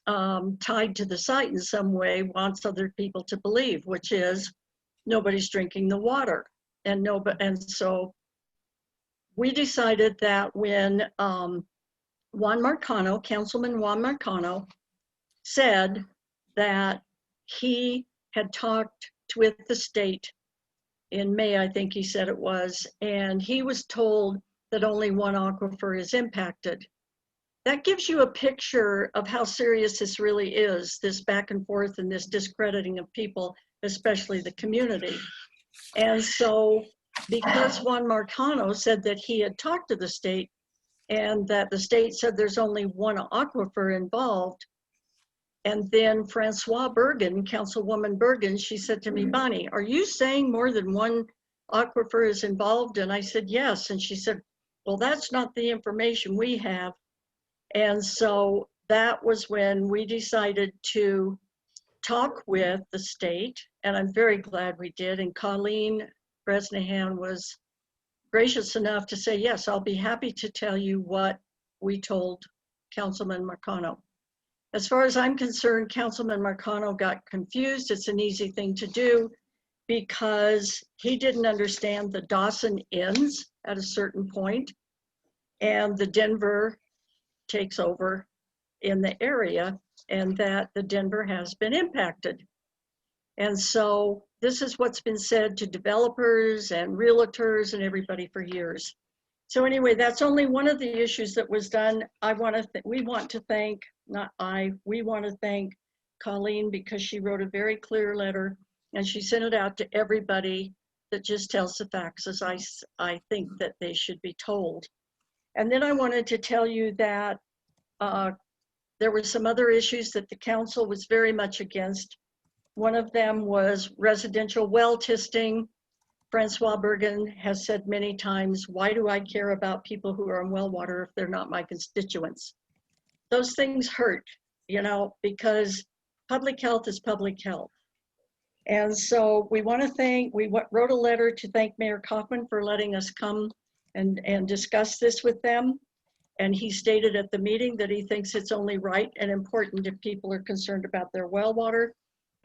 tied to the site in some way wants other people to believe, which is nobody's drinking the water. And so we decided that when Councilman Juan Marcano said that he had talked with the state in May, I think he said it was, and he was told that only one aquifer is impacted. That gives you a picture of how serious this really is, this back and forth and this discrediting of people, especially the community. And so because Juan Marcano said that he had talked to the state and that the state said there's only one aquifer involved, and then Francois Bergen, Councilwoman Bergen, she said to me, Bonnie, are you saying more than one aquifer is involved? And I said, yes. And she said, well, that's not the information we have. And so that was when we decided to talk with the state, and I'm very glad we did. And Colleen Bresnahan was gracious enough to say, yes, I'll be happy to tell you what we told Councilman Marcano. As far as I'm concerned, Councilman Marcano got confused. It's an easy thing to do because he didn't understand the Dawson ends at a certain point and the Denver takes over in the area and that the Denver has been impacted. And so this is what's been said to developers and realtors and everybody for years. So anyway, that's only one of the issues that was done. We want to thank Colleen because she wrote a very clear letter and she sent it out to everybody that just tells the facts as I think that they should be told. And then I wanted to tell you that there were some other issues that the council was very much against. One of them was residential well testing. Francois Bergen has said many times, why do I care about people who are in well water if they're not my constituents? Those things hurt, you know, because public health is public health. And so we want to thank, we wrote a letter to thank Mayor Kaufman for letting us come and discuss this with them. And he stated at the meeting that he thinks it's only right and important if people are concerned about their well water.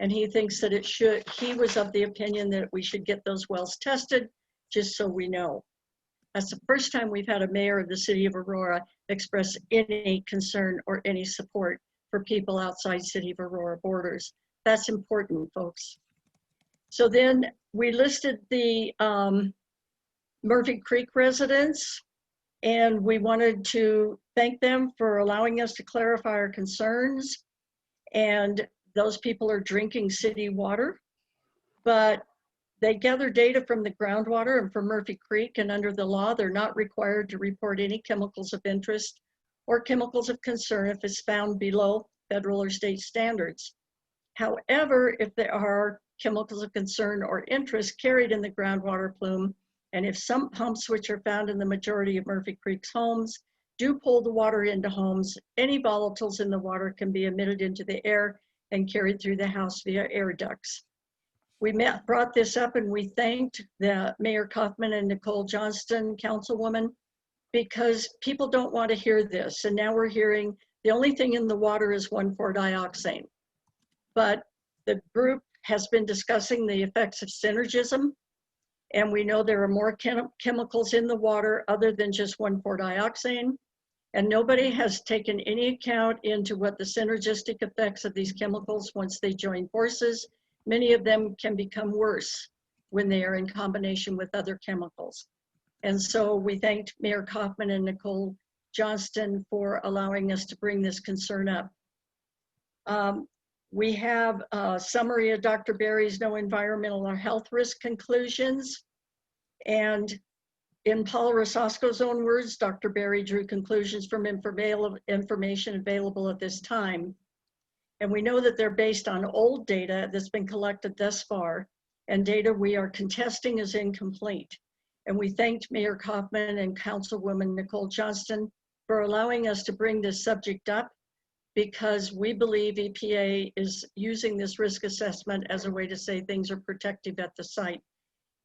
And he thinks that it should, he was of the opinion that we should get those wells tested, just so we know. That's the first time we've had a mayor of the city of Aurora express any concern or any support for people outside city of Aurora borders. That's important, folks. So then we listed the Murphy Creek residents, and we wanted to thank them for allowing us to clarify our concerns. And those people are drinking city water, but they gather data from the groundwater and from Murphy Creek, and under the law, they're not required to report any chemicals of interest or chemicals of concern if it's found below federal or state standards. However, if there are chemicals of concern or interest carried in the groundwater plume, and if some pumps which are found in the majority of Murphy Creek's homes do pull the water into homes, any volatiles in the water can be emitted into the air and carried through the house via air ducts. We brought this up and we thanked the Mayor Kaufman and Nicole Johnston, councilwoman, because people don't want to hear this. And now we're hearing the only thing in the water is 1,4-dioxane. But the group has been discussing the effects of synergism. And we know there are more chemicals in the water other than just 1,4-dioxane. And nobody has taken any account into what the synergistic effects of these chemicals once they join forces. Many of them can become worse when they are in combination with other chemicals. And so we thanked Mayor Kaufman and Nicole Johnston for allowing us to bring this concern up. We have a summary of Dr. Berry's no environmental or health risk conclusions. And in Paula Rosasco's own words, Dr. Berry drew conclusions from information available at this time. And we know that they're based on old data that's been collected thus far, and data we are contesting is incomplete. And we thanked Mayor Kaufman and Councilwoman Nicole Johnston for allowing us to bring this subject up, because we believe EPA is using this risk assessment as a way to say things are protective at the site.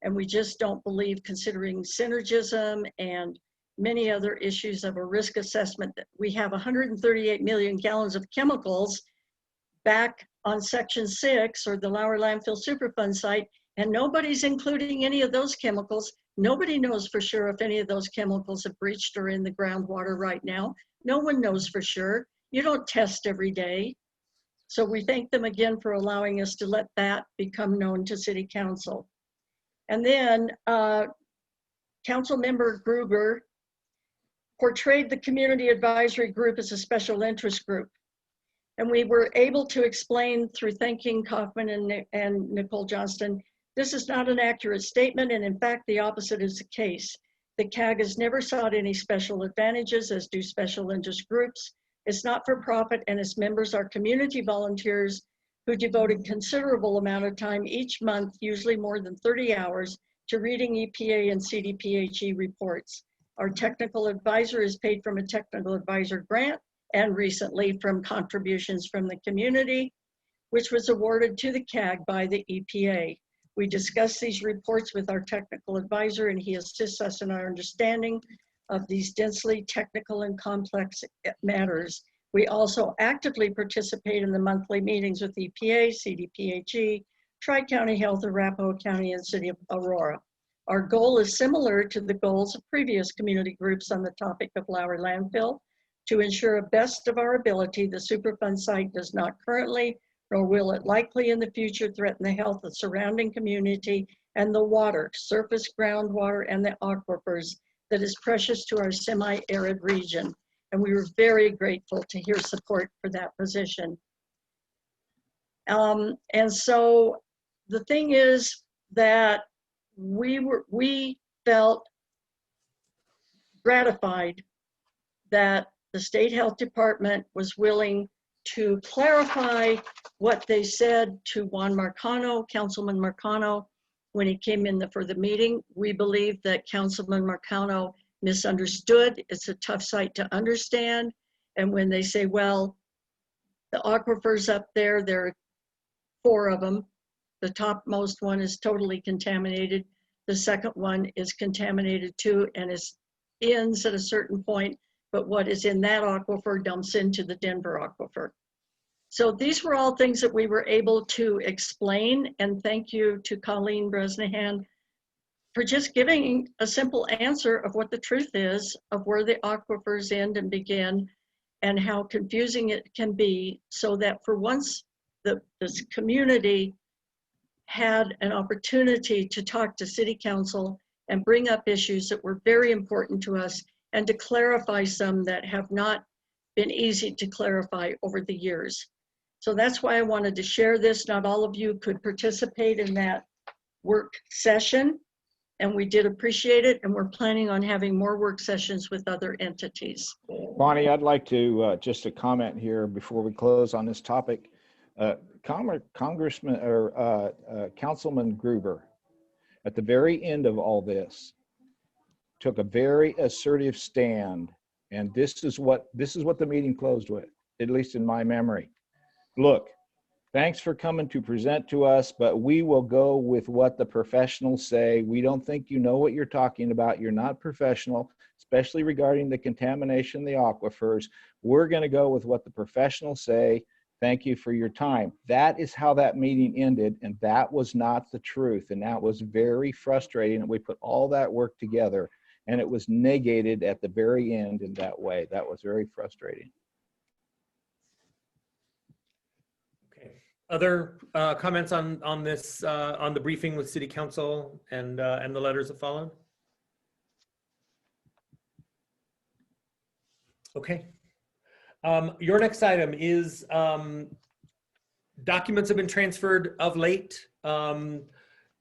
And we just don't believe, considering synergism and many other issues of a risk assessment, that we have 138 million gallons of chemicals back on Section 6 or the Lowry Landfill Superfund site, and nobody's including any of those chemicals. Nobody knows for sure if any of those chemicals have breached or in the groundwater right now. No one knows for sure. You don't test every day. So we thank them again for allowing us to let that become known to City Council. And then Council Member Gruber portrayed the Community Advisory Group as a special interest group. And we were able to explain through thanking Kaufman and Nicole Johnston, this is not an accurate statement, and in fact, the opposite is the case. The CAG has never sought any special advantages, as do special interest groups. It's not for profit, and its members are community volunteers who devoted considerable amount of time each month, usually more than 30 hours, to reading EPA and CDPHE reports. Our technical advisor is paid from a technical advisor grant, and recently from contributions from the community, which was awarded to the CAG by the EPA. We discuss these reports with our technical advisor, and he assists us in our understanding of these densely technical and complex matters. We also actively participate in the monthly meetings with EPA, CDPHE, Tri-County Health, Arapahoe County, and City of Aurora. Our goal is similar to the goals of previous community groups on the topic of Lowry Landfill, to ensure best of our ability, the Superfund site does not currently, nor will it likely in the future, threaten the health of surrounding community and the water, surface groundwater, and the aquifers that is precious to our semi-arid region. And we were very grateful to hear support for that position. And so the thing is that we felt gratified that the State Health Department was willing to clarify what they said to Juan Marcano, Councilman Marcano, when he came in for the meeting. We believe that Councilman Marcano misunderstood. It's a tough site to understand. And when they say, well, the aquifers up there, there are 4 of them. The topmost one is totally contaminated. The second one is contaminated too, and ends at a certain point, but what is in that aquifer dumps into the Denver aquifer. So these were all things that we were able to explain, and thank you to Colleen Bresnahan for just giving a simple answer of what the truth is of where the aquifers end and begin and how confusing it can be, so that for once this community had an opportunity to talk to City Council and bring up issues that were very important to us and to clarify some that have not been easy to clarify over the years. So that's why I wanted to share this. Not all of you could participate in that work session, and we did appreciate it, and we're planning on having more work sessions with other entities. Bonnie, I'd like to just a comment here before we close on this topic. Congressman or Councilman Gruber, at the very end of all this, took a very assertive stand, and this is what the meeting closed with, at least in my memory. Look, thanks for coming to present to us, but we will go with what the professionals say. We don't think you know what you're talking about. You're not professional, especially regarding the contamination of the aquifers. We're going to go with what the professionals say. Thank you for your time. That is how that meeting ended, and that was not the truth, and that was very frustrating. And we put all that work together, and it was negated at the very end in that way. That was very frustrating. Okay. Other comments on this, on the briefing with City Council and the letters that followed? Okay. Your next item is documents have been transferred of late in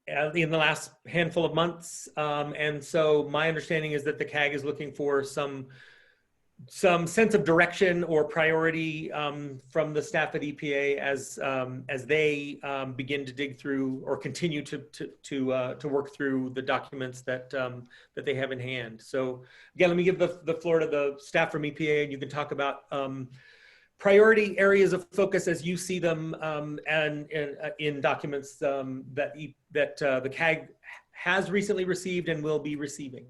the last handful of months. And so my understanding is that the CAG is looking for some sense of direction or priority from the staff at EPA as they begin to dig through or continue to work through the documents that they have in hand. So again, let me give the floor to the staff from EPA, and you can talk about priority areas of focus as you see them and in documents that the CAG has recently received and will be receiving.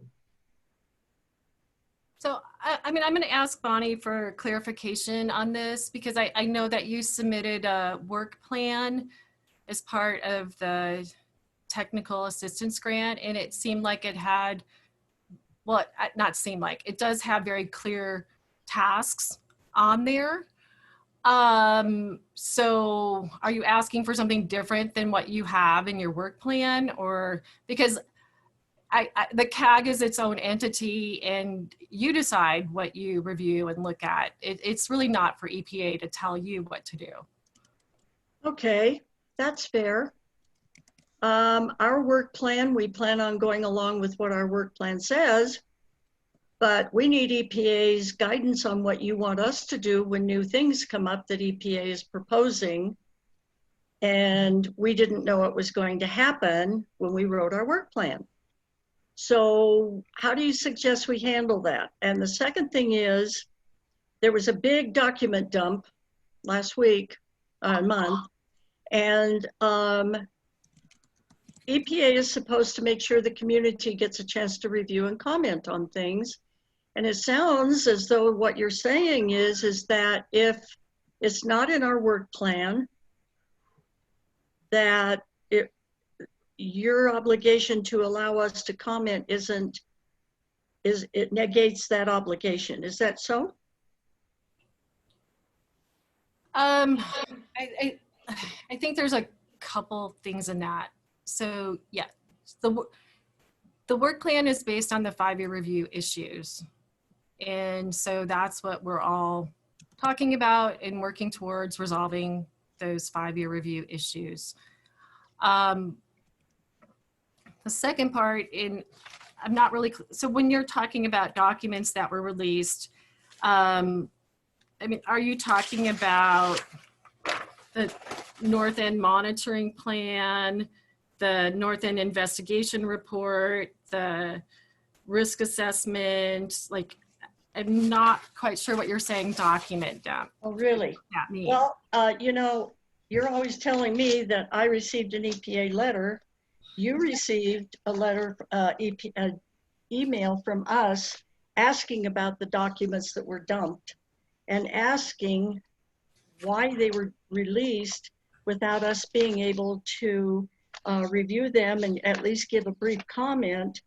So, I mean, I'm going to ask Bonnie for clarification on this, because I know that you submitted a work plan as part of the technical assistance grant, and it seemed like it had, well, not seemed like, it does have very clear tasks on there. So are you asking for something different than what you have in your work plan? Or because the CAG is its own entity, and you decide what you review and look at. It's really not for EPA to tell you what to do. Okay, that's fair. Our work plan, we plan on going along with what our work plan says, but we need EPA's guidance on what you want us to do when new things come up that EPA is proposing. And we didn't know what was going to happen when we wrote our work plan. So how do you suggest we handle that? And the second thing is, there was a big document dump last month, and EPA is supposed to make sure the community gets a chance to review and comment on things. And it sounds as though what you're saying is that if it's not in our work plan, that your obligation to allow us to comment it negates that obligation. Is that so? I think there's a couple things in that. So yeah, the work plan is based on the 5-year review issues. And so that's what we're all talking about and working towards resolving those 5-year review issues. The second part, I'm not really, so when you're talking about documents that were released, I mean, are you talking about the North End monitoring plan, the North End investigation report, the risk assessment, like, I'm not quite sure what you're saying document down. Oh, really? That means. Well, you know, you're always telling me that I received an EPA letter. You received a letter, an email from us asking about the documents that were dumped and asking why they were released without us being able to review them and at least give a brief comment.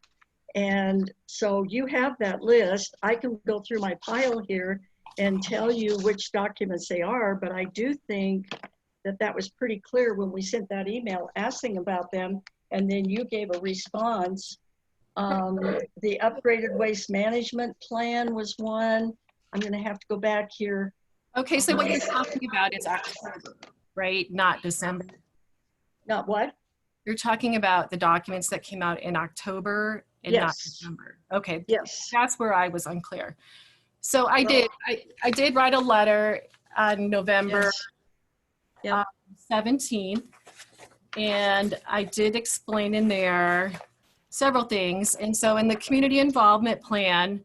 And so you have that list. I can go through my pile here and tell you which documents they are, but I do think that that was pretty clear when we sent that email asking about them, and then you gave a response. The upgraded waste management plan was one. I'm gonna have to go back here. Okay, so what you're talking about is October, right? Not December. Not what? You're talking about the documents that came out in October and not Yes. December. Okay, Yes. that's where I was unclear. So I did write a letter on November Yes. Yep. 17th, and I did explain in there several things. And so in the community involvement plan,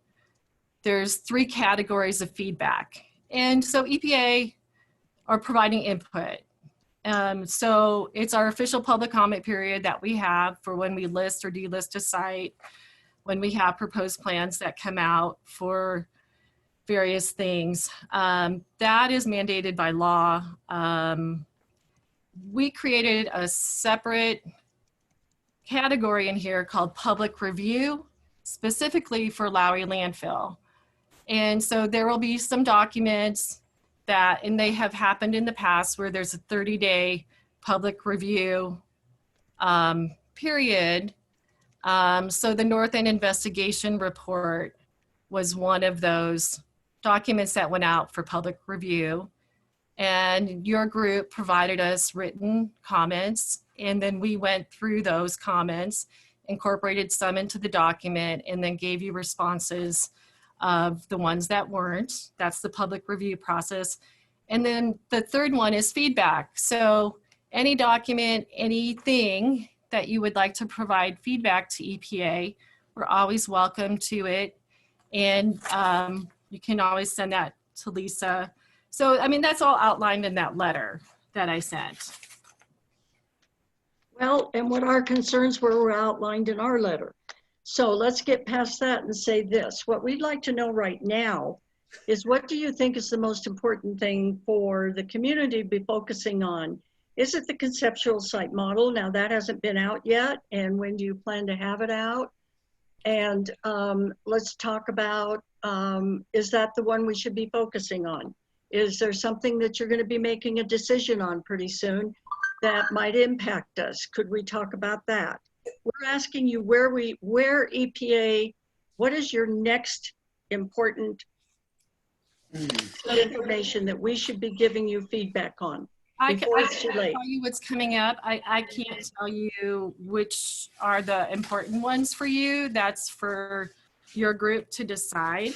there's 3 categories of feedback. And so EPA are providing input. So it's our official public comment period that we have for when we list or delist a site, when we have proposed plans that come out for various things. That is mandated by law. We created a separate category in here called public review, specifically for Lowry landfill. And so there will be some documents that, and they have happened in the past, where there's a 30-day public review period. So the North End investigation report was one of those documents that went out for public review. And your group provided us written comments, and then we went through those comments, incorporated some into the document, and then gave you responses of the ones that weren't. That's the public review process. And then the third one is feedback. So any document, anything that you would like to provide feedback to EPA, we're always welcome to it. And you can always send that to Lisa. So, I mean, that's all outlined in that letter that I sent. Well, and what our concerns were outlined in our letter. So let's get past that and say this. What we'd like to know right now is, what do you think is the most important thing for the community to be focusing on? Is it the conceptual site model? Now that hasn't been out yet. And when do you plan to have it out? And let's talk about, is that the one we should be focusing on? Is there something that you're going to be making a decision on pretty soon that might impact us? Could we talk about that? We're asking you where EPA, what is your next important information that we should be giving you feedback on before it's too late? I can tell you what's coming up. I can't tell you which are the important ones for you. That's for your group to decide.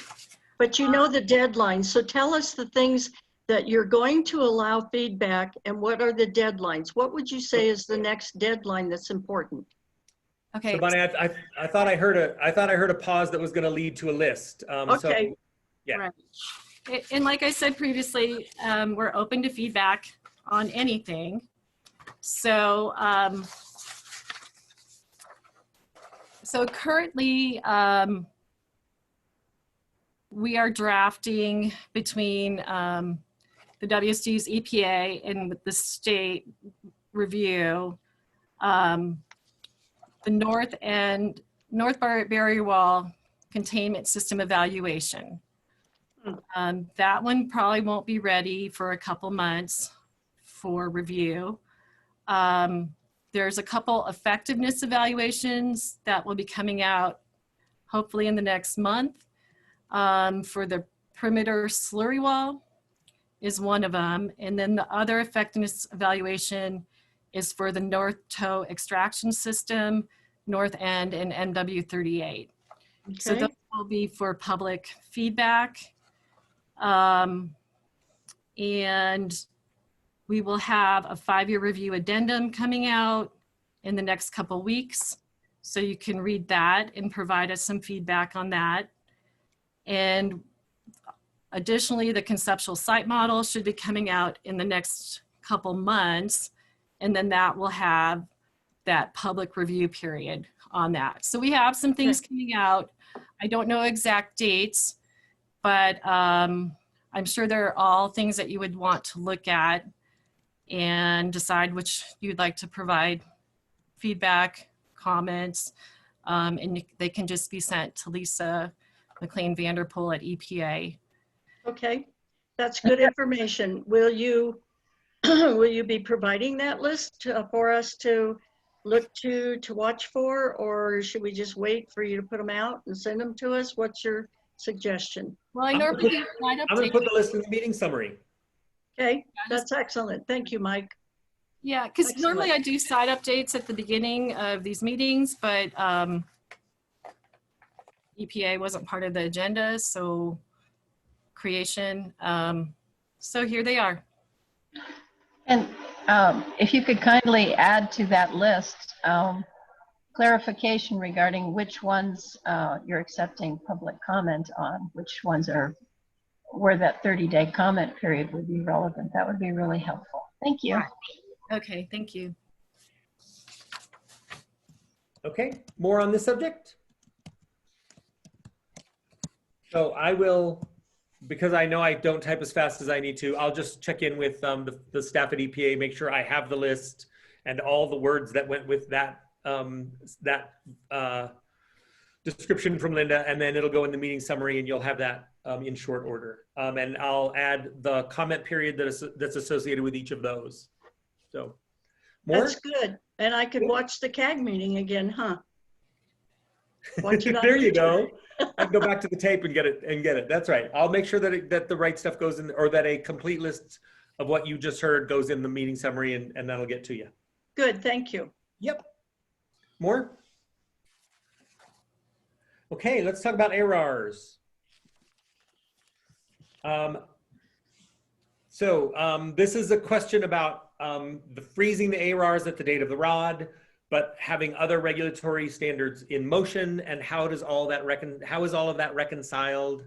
But you know the deadlines. So tell us the things that you're going to allow feedback, and what are the deadlines? What would you say is the next deadline that's important? Okay. So Bonnie, I thought I heard a pause that was going to lead to a list. Okay. So, yeah. Right. And like I said previously, we're open to feedback on anything. So, so currently, we are drafting between the WSD's EPA and with the state review, the North Barrier Wall Containment System Evaluation. That one probably won't be ready for a couple months for review. There's a couple effectiveness evaluations that will be coming out hopefully in the next month. For the perimeter slurry wall is one of them. And then the other effectiveness evaluation is for the North Toe Extraction System, North End, and MW38. Okay. So those will be for public feedback. And we will have a 5-year review addendum coming out in the next couple weeks. So you can read that and provide us some feedback on that. And additionally, the conceptual site model should be coming out in the next couple months. And then that will have that public review period on that. So we have some things coming out. I don't know exact dates, but I'm sure they're all things that you would want to look at and decide which you'd like to provide feedback, comments, and they can just be sent to Lisa McLean Vanderpool at EPA. Okay, that's good information. Will you will you be providing that list for us to look to watch for, or should we just wait for you to put them out and send them to us? What's your suggestion? Well, I normally do slide I'm going to put the list in the meeting summary. Okay, that's excellent. Thank you, Mike. Yeah, because normally I do site updates at the beginning of these meetings, but EPA wasn't part of the agenda, so creation. So here they are. And if you could kindly add to that list clarification regarding which ones you're accepting public comment on, which ones are where that 30-day comment period would be relevant. That would be really helpful. Thank you. Okay, thank you. Okay, more on this subject? So I will, because I know I don't type as fast as I need to, I'll just check in with the staff at EPA, make sure I have the list and all the words that went with that description from Linda, and then it'll go in the meeting summary and you'll have that in short order. And I'll add the comment period that's associated with each of those. So, more? That's good. And I could watch the CAG meeting again, huh? Watch it on There you YouTube. go. I can go back to the tape and get it. That's right. I'll make sure that that the right stuff goes in, or that a complete list of what you just heard goes in the meeting summary, and that'll get to you. Good, thank you. Yep. More? Okay, let's talk about ARRs. This is a question about the freezing the ARRs at the date of the ROD, but having other regulatory standards in motion, and how does all that how is all of that reconciled?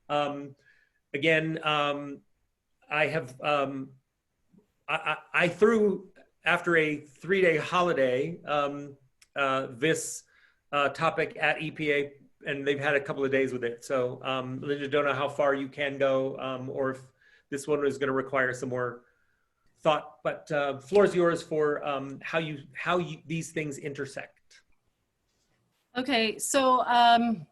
Again, I have I threw, after a 3-day holiday, this topic at EPA, and they've had a couple of days with it. So Linda, don't know how far you can go, or if this one is going to require some more thought, but floor is yours for how these things intersect. Okay, so I'm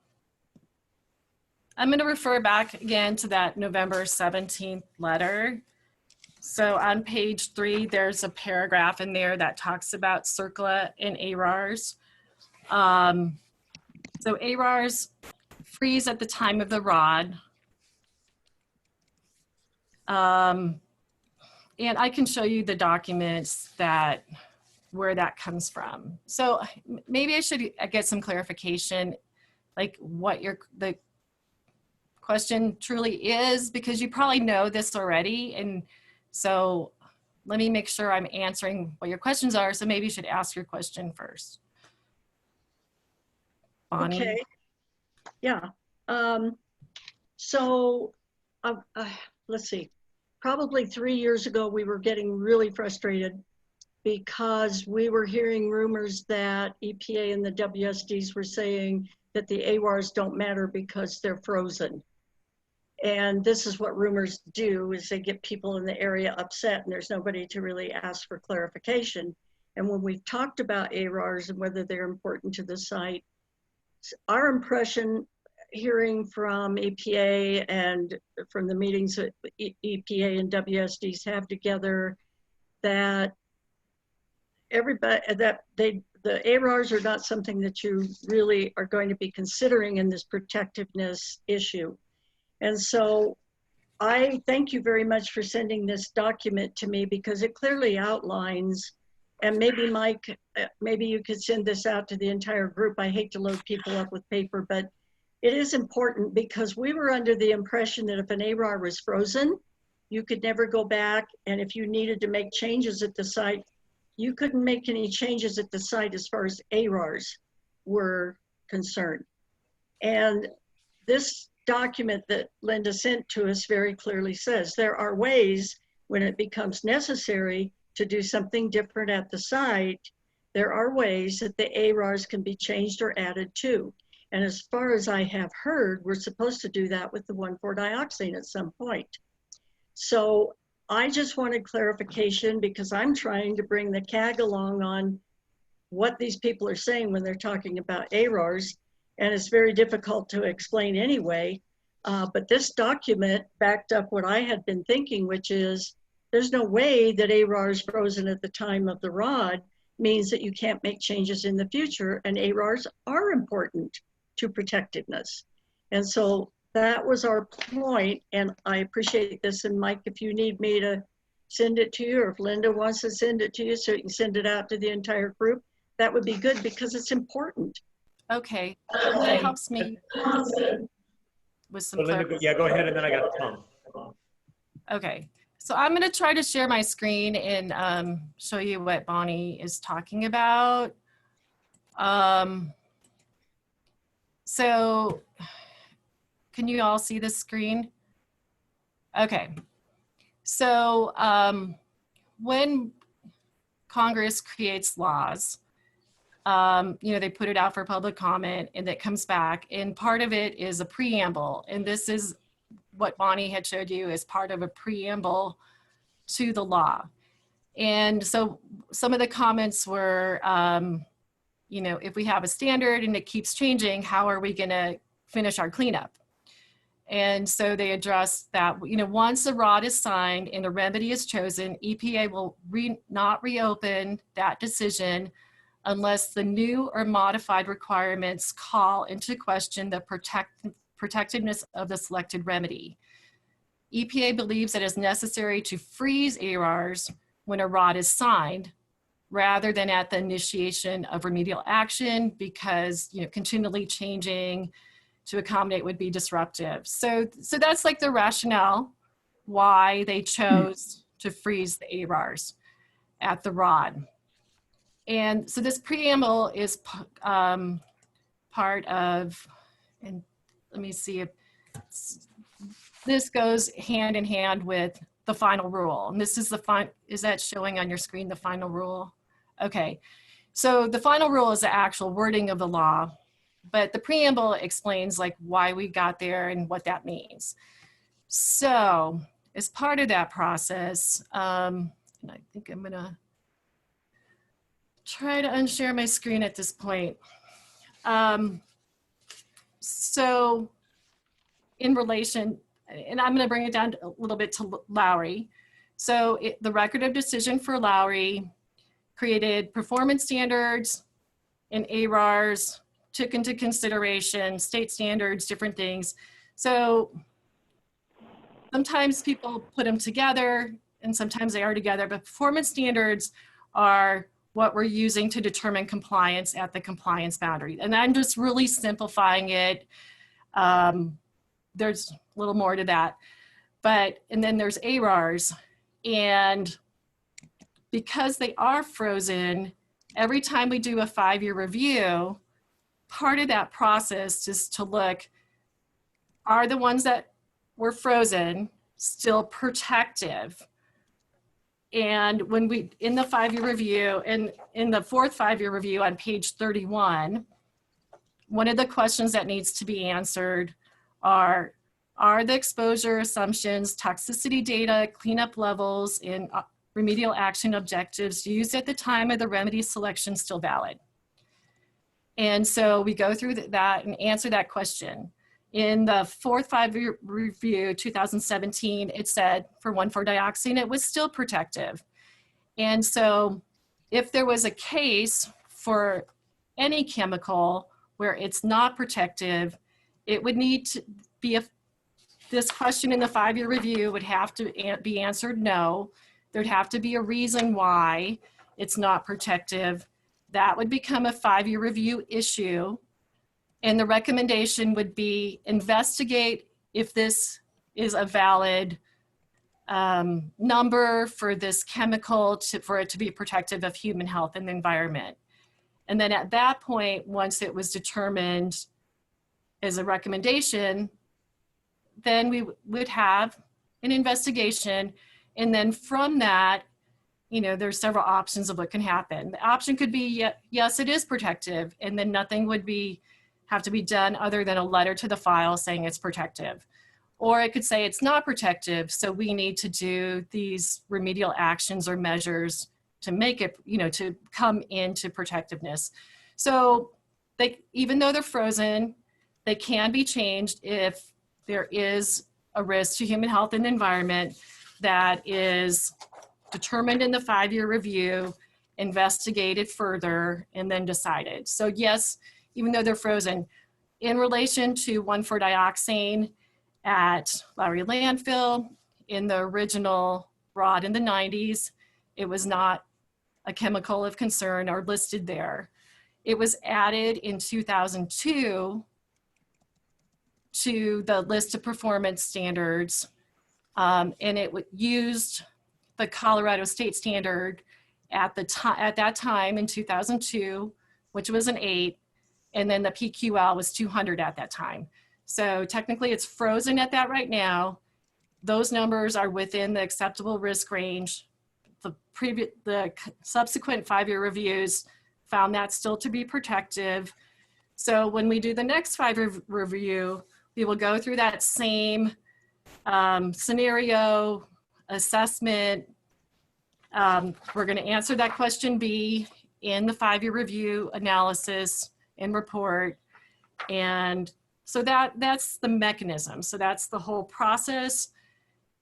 going to refer back again to that November 17th letter. So on page 3, there's a paragraph in there that talks about CERCLA and ARRs. So ARRs freeze at the time of the ROD. And I can show you the documents where that comes from. So maybe I should get some clarification, like what the question truly is, because you probably know this already. And so let me make sure I'm answering what your questions are. So maybe you should ask your question first. Bonnie? Okay, yeah. Let's see. Probably 3 years ago, we were getting really frustrated because we were hearing rumors that EPA and the WSDs were saying that the AWARs don't matter because they're frozen. And this is what rumors do, is they get people in the area upset and there's nobody to really ask for clarification. And when we've talked about AWARs and whether they're important to the site, our impression, hearing from EPA and from the meetings that EPA and WSDs have together, that the ARRs are not something that you really are going to be considering in this protectiveness issue. And so I thank you very much for sending this document to me, because it clearly outlines, and maybe Mike, maybe you could send this out to the entire group. I hate to load people up with paper, but it is important, because we were under the impression that if an ARRR was frozen, you could never go back. And if you needed to make changes at the site, you couldn't make any changes at the site as far as ARARs were concerned. And this document that Linda sent to us very clearly says there are ways when it becomes necessary to do something different at the site, there are ways that the ARARs can be changed or added to. And as far as I have heard, we're supposed to do that with the 1,4-dioxane at some point. So I just wanted clarification because I'm trying to bring the CAG along on what these people are saying when they're talking about ARARs, and it's very difficult to explain anyway. But this document backed up what I had been thinking, which is there's no way that ARARs frozen at the time of the ROD means that you can't make changes in the future, and ARARs are important to protectiveness. And so that was our point, and I appreciate this. And Mike, if you need me to send it to you, or if Linda wants to send it to you so you can send it out to the entire group, that would be good because it's important. Okay, that helps me with some Linda, yeah, go ahead, and then I got Tom. Okay, so I'm going to try to share my screen and show you what Bonnie is talking about. So can you all see the screen? Okay, so when Congress creates laws, you know, they put it out for public comment and it comes back, and part of it is a preamble. And this is what Bonnie had showed you as part of a preamble to the law. And so some of the comments were, you know, if we have a standard and it keeps changing, how are we gonna finish our cleanup? And so they addressed that, you know, once a ROD is signed and a remedy is chosen, EPA will not reopen that decision unless the new or modified requirements call into question the protectiveness of the selected remedy. EPA believes it is necessary to freeze ARRs when a ROD is signed rather than at the initiation of remedial action because, you know, continually changing to accommodate would be disruptive. So that's like the rationale why they chose to freeze the ARRs at the ROD. And so this preamble is part of, and let me see if this goes hand in hand with the final rule. And this is the is that showing on your screen, the final rule? Okay, so the final rule is the actual wording of the law, but the preamble explains like why we got there and what that means. So as part of that process, and I think I'm gonna try to unshare my screen at this point. So in relation, and I'm gonna bring it down a little bit to Lowry. So the record of decision for Lowry created performance standards and ARRs, took into consideration state standards, different things. So sometimes people put them together and sometimes they are together, but performance standards are what we're using to determine compliance at the compliance boundary. And I'm just really simplifying it. There's a little more to that. And then there's ARRs. And because they are frozen, every time we do a 5-year review, part of that process is to look, are the ones that were frozen still protective? And when we, in the 5-year review, and in the 4th 5-year review on page 31, one of the questions that needs to be answered are the exposure assumptions, toxicity data, cleanup levels, and remedial action objectives used at the time of the remedy selection still valid? And so we go through that and answer that question. In the 4th 5-year review, 2017, it said for 1,4-dioxane, it was still protective. And so if there was a case for any chemical where it's not protective, it would need to be this question in the 5-year review would have to be answered no. There'd have to be a reason why it's not protective. That would become a 5-year review issue. And the recommendation would be investigate if this is a valid number for this chemical for it to be protective of human health and the environment. And then at that point, once it was determined as a recommendation, then we would have an investigation. And then from that, there's several options of what can happen. The option could be, yes, it is protective, and then nothing would have to be done other than a letter to the file saying it's protective. Or it could say it's not protective, so we need to do these remedial actions or measures to make it, to come into protectiveness. So even though they're frozen, they can be changed if there is a risk to human health and environment that is determined in the 5-year review, investigated further, and then decided. So yes, even though they're frozen, in relation to 1,4-dioxane at Lowry Landfill, in the original ROD in the 90s, it was not a chemical of concern or listed there. It was added in 2002 to the list of performance standards, and it used the Colorado state standard at that time in 2002, which was an 8, and then the PQL was 200 at that time. So technically it's frozen at that right now. Those numbers are within the acceptable risk range. The subsequent 5-year reviews found that still to be protective. So when we do the next 5-year review, we will go through that same scenario assessment. We're going to answer that question B in the 5-year review analysis and report. And so that's the mechanism. So that's the whole process.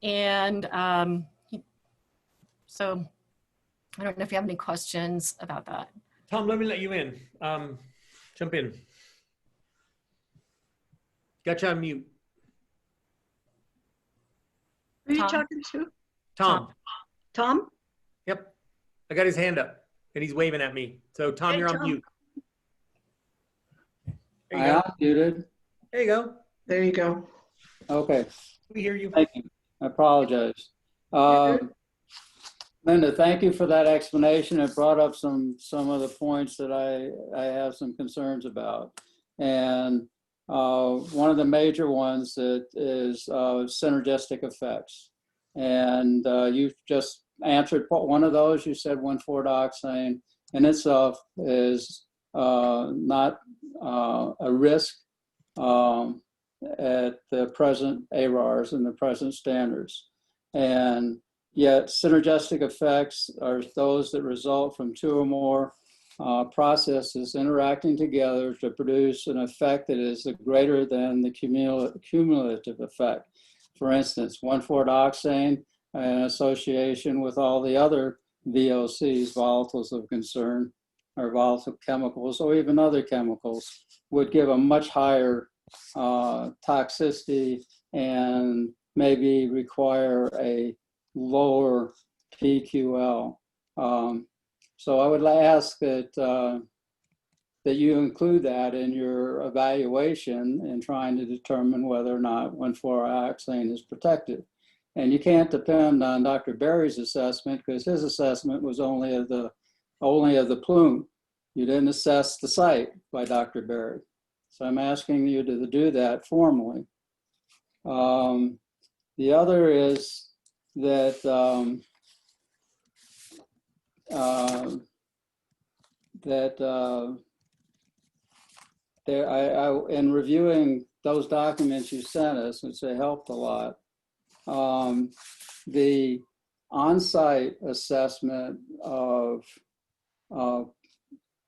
And so I don't know if you have any questions about that. Tom, let me let you in. Jump in. Got you on mute. Who are you Tom? talking to? Tom. Tom? Yep. I got his hand up and he's waving at me. So Tom, Hey, you're on Tom. mute. There you I go. unmuted. There you go. There you go. Okay, We hear you. thank you. I apologize. Linda, thank you for that explanation. It brought up some of the points that I have some concerns about. And one of the major ones that is synergistic effects. And you've just answered one of those. You said 1,4-dioxane in itself is not a risk at the present ARARs and the present standards. And yet synergistic effects are those that result from 2 or more processes interacting together to produce an effect that is greater than the cumulative effect. For instance, 1,4-dioxane in association with all the other VOCs, volatiles of concern, or volatile chemicals, or even other chemicals, would give a much higher toxicity and maybe require a lower PQL. So I would ask that you include that in your evaluation in trying to determine whether or not 1,4-dioxane is protective. And you can't depend on Dr. Berry's assessment because his assessment was only of the plume. You didn't assess the site by Dr. Berry. So I'm asking you to do that formally. The other is that in reviewing those documents you sent us, which they helped a lot, the on-site assessment of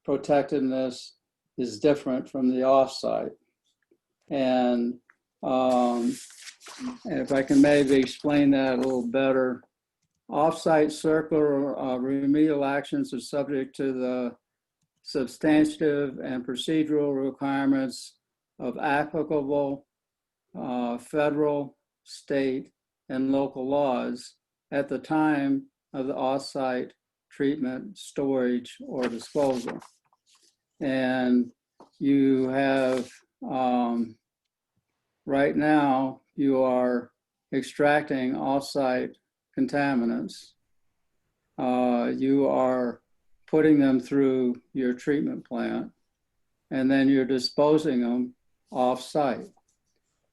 protectiveness is different from the off-site. And if I can maybe explain that a little better, off-site circular remedial actions are subject to the substantive and procedural requirements of applicable federal, state, and local laws at the time of the off-site treatment, storage, or disposal. And you have, right now, you are extracting off-site contaminants, you are putting them through your treatment plant, and then you're disposing them off-site.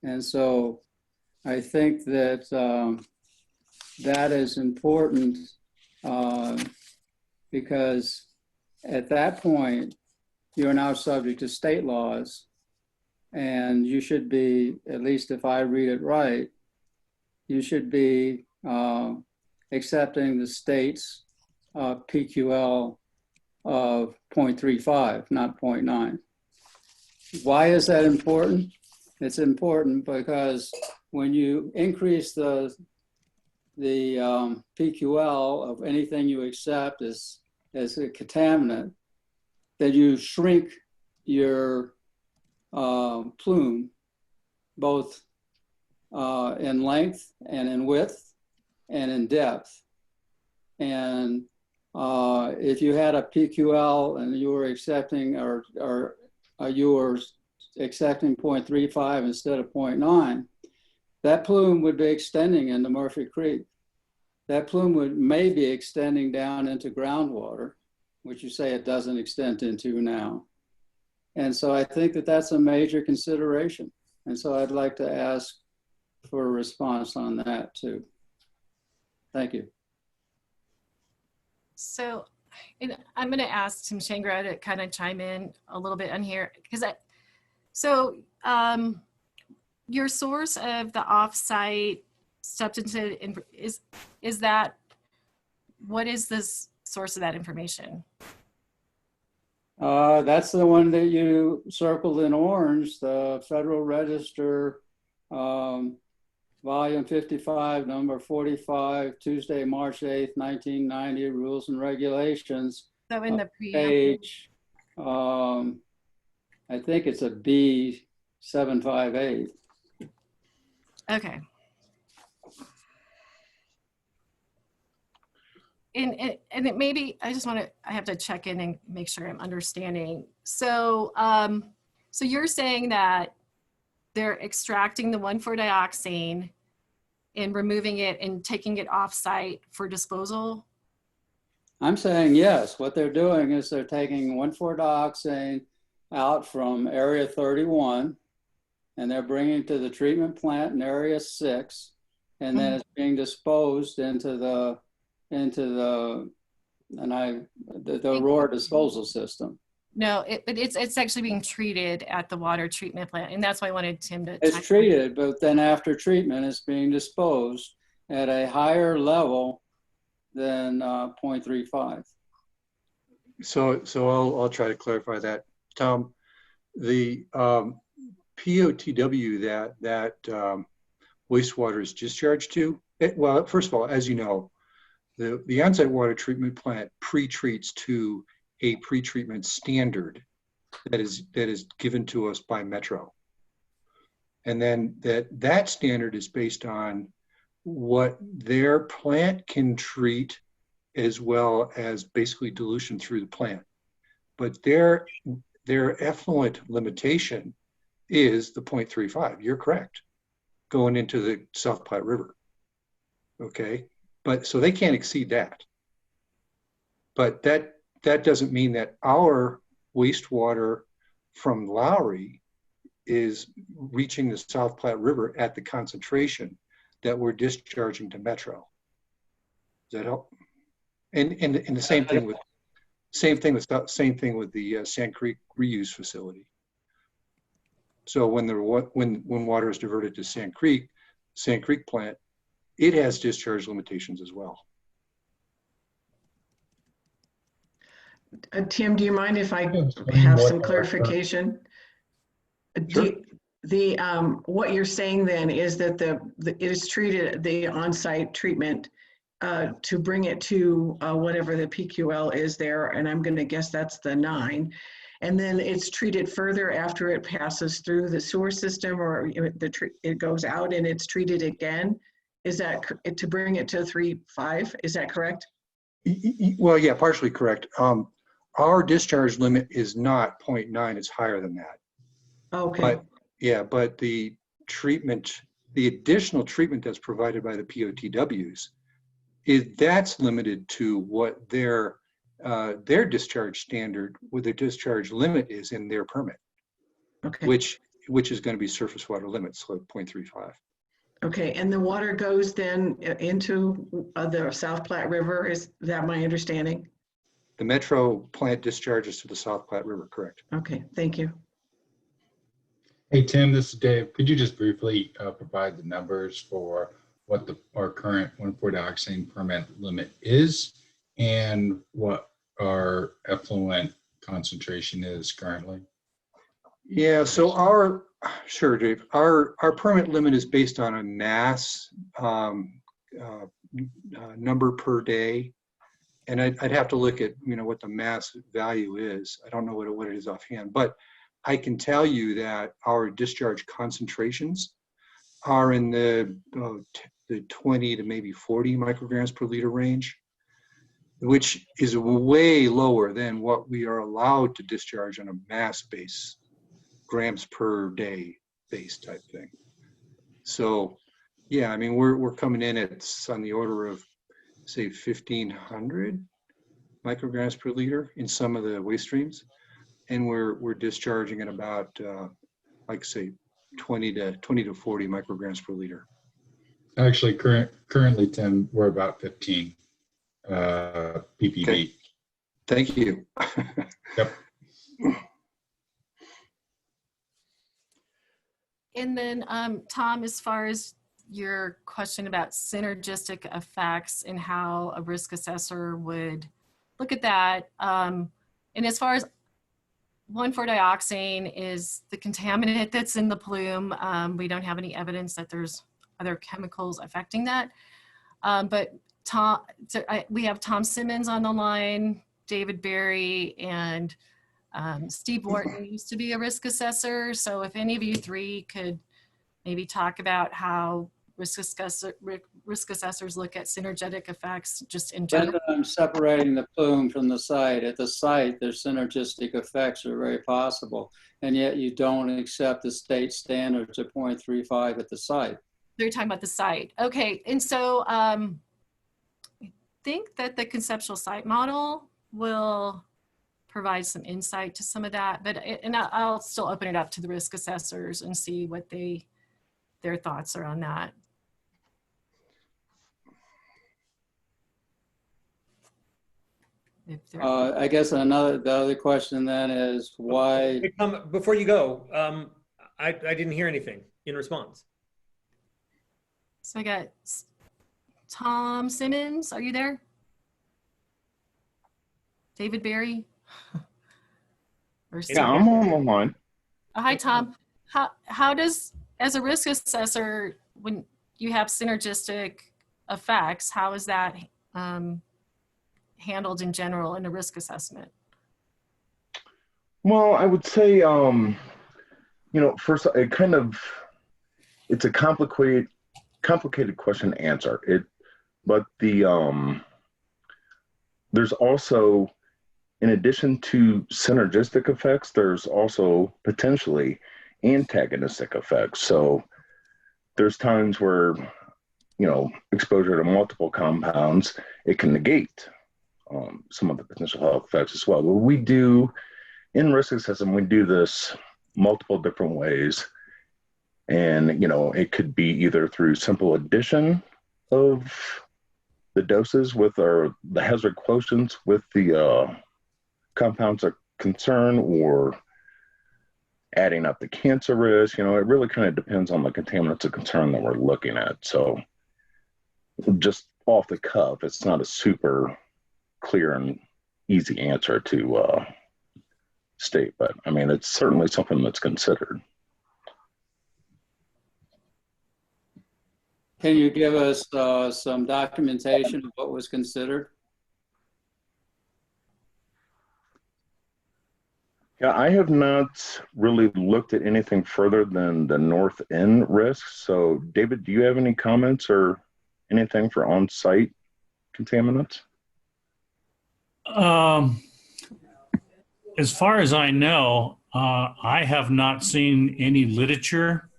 And so I think that that is important because at that point, you're now subject to state laws, and you should be, at least if I read it right, you should be accepting the state's PQL of 0.35, not 0.9. Why is that important? It's important because when you increase the PQL of anything you accept as a contaminant, then you shrink your plume, both in length and in width and in depth. And if you had a PQL and you were accepting or you were accepting 0.35 instead of 0.9, that plume would be extending into Murphy Creek. That plume would maybe extending down into groundwater, which you say it doesn't extend into now. And so I think that that's a major consideration. And so I'd like to ask for a response on that too. Thank you. So I'm going to ask Tim Shangra to kind of chime in a little bit on here because your source of the offsite substantive is that, what is this source of that information? That's the one that you circled in orange, the Federal Register, Volume 55, number 45, Tuesday, March 8th, 1990, Rules and Regulations. So in the page, I think it's a B758. Okay. And it maybe, I have to check in and make sure I'm understanding. So, so you're saying that they're extracting the 1,4-dioxane and removing it and taking it off-site for disposal? I'm saying yes. What they're doing is they're taking 1,4-dioxane out from Area 31, and they're bringing it to the treatment plant in Area 6, and then it's being disposed into the Aurora disposal system. No, it's actually being treated at the water treatment plant, and that's why I wanted Tim to. It's treated, but then after treatment, it's being disposed at a higher level than 0.35. So I'll try to clarify that, Tom. The POTW that wastewater is discharged to. Well, first of all, as you know, the on-site water treatment plant pre-treats to a pre-treatment standard that is given to us by Metro. And then that standard is based on what their plant can treat as well as basically dilution through the plant. But their effluent limitation is the 0.35. You're correct, going into the South Platte River. Okay, but so they can't exceed that. But that doesn't mean that our wastewater from Lowry is reaching the South Platte River at the concentration that we're discharging to Metro. Does that help? And the same thing with the Sand Creek reuse facility. So when water is diverted to Sand Creek plant, it has discharge limitations as well. Tim, do you mind if I have some clarification? Sure. What you're saying then is that it is treated, the on-site treatment, to bring it to whatever the PQL is there, and I'm going to guess that's the 9, and then it's treated further after it passes through the sewer system, or it goes out and it's treated again. Is that to bring it to 3.5? Is that correct? Well, yeah, partially correct. Our discharge limit is not 0.9; it's higher than that. Okay. But the additional treatment that's provided by the POTWs that's limited to what their discharge standard, what their discharge limit is in their permit, Okay. which is going to be surface water limits, so 0.35. Okay, and the water goes then into the South Platte River, is that my understanding? The Metro plant discharges to the South Platte River, correct? Okay, thank you. Hey, Tim, this is Dave. Could you just briefly provide the numbers for what our current 1,4-dioxane permit limit is and what our effluent concentration is currently? Yeah, so sure, Dave. Our permit limit is based on a mass number per day. And I'd have to look at, what the mass value is. I don't know what it is offhand, but I can tell you that our discharge concentrations are in the 20 to maybe 40 micrograms per liter range, which is way lower than what we are allowed to discharge on a mass base, grams per day base type thing. So, yeah, I mean, we're coming in at on the order of, say, 1,500 micrograms per liter in some of the waste streams, and we're discharging at about, like say, 20 to 40 micrograms per liter. Actually, currently, Tim, we're about 15 ppb. Okay. Thank you. Yep. And then, Tom, as far as your question about synergistic effects and how a risk assessor would look at that, and as far as 1,4-dioxane is the contaminant that's in the plume, we don't have any evidence that there's other chemicals affecting that. But we have Tom Simmons on the line, David Berry, and Steve Wharton used to be a risk assessor. So if any of you three could maybe talk about how risk assessors look at synergetic effects just in general. I'm separating the plume from the site. At the site, their synergistic effects are very possible, and yet you don't accept the state standards of 0.35 at the site. They're talking about the site. Okay, and so I think that the conceptual site model will provide some insight to some of that, but I'll still open it up to the risk assessors and see what their thoughts are on that. I guess the other question then is why. Hey, Tom, before you go, I didn't hear anything in response. So I got Tom Simmons. Are you there? David Berry? Yeah, I'm on the line. Oh, hi, Tom. How does, as a risk assessor, when you have synergistic effects, how is that handled in general in a risk assessment? Well, I would say, first, it's a complicated question to answer. But there's also, in addition to synergistic effects, there's also potentially antagonistic effects. So there's times where, exposure to multiple compounds, it can negate some of the potential health effects as well. But we do, in risk assessment, we do this multiple different ways. And, it could be either through simple addition of the doses with the hazard quotients with the compounds of concern, or adding up the cancer risk. It really kind of depends on the contaminants of concern that we're looking at. So just off the cuff, it's not a super clear and easy answer to state, but I mean, it's certainly something that's considered. Can you give us some documentation of what was considered? Yeah, I have not really looked at anything further than the north end risks. So David, do you have any comments or anything for on-site contaminants? As far as I know, I have not seen any literature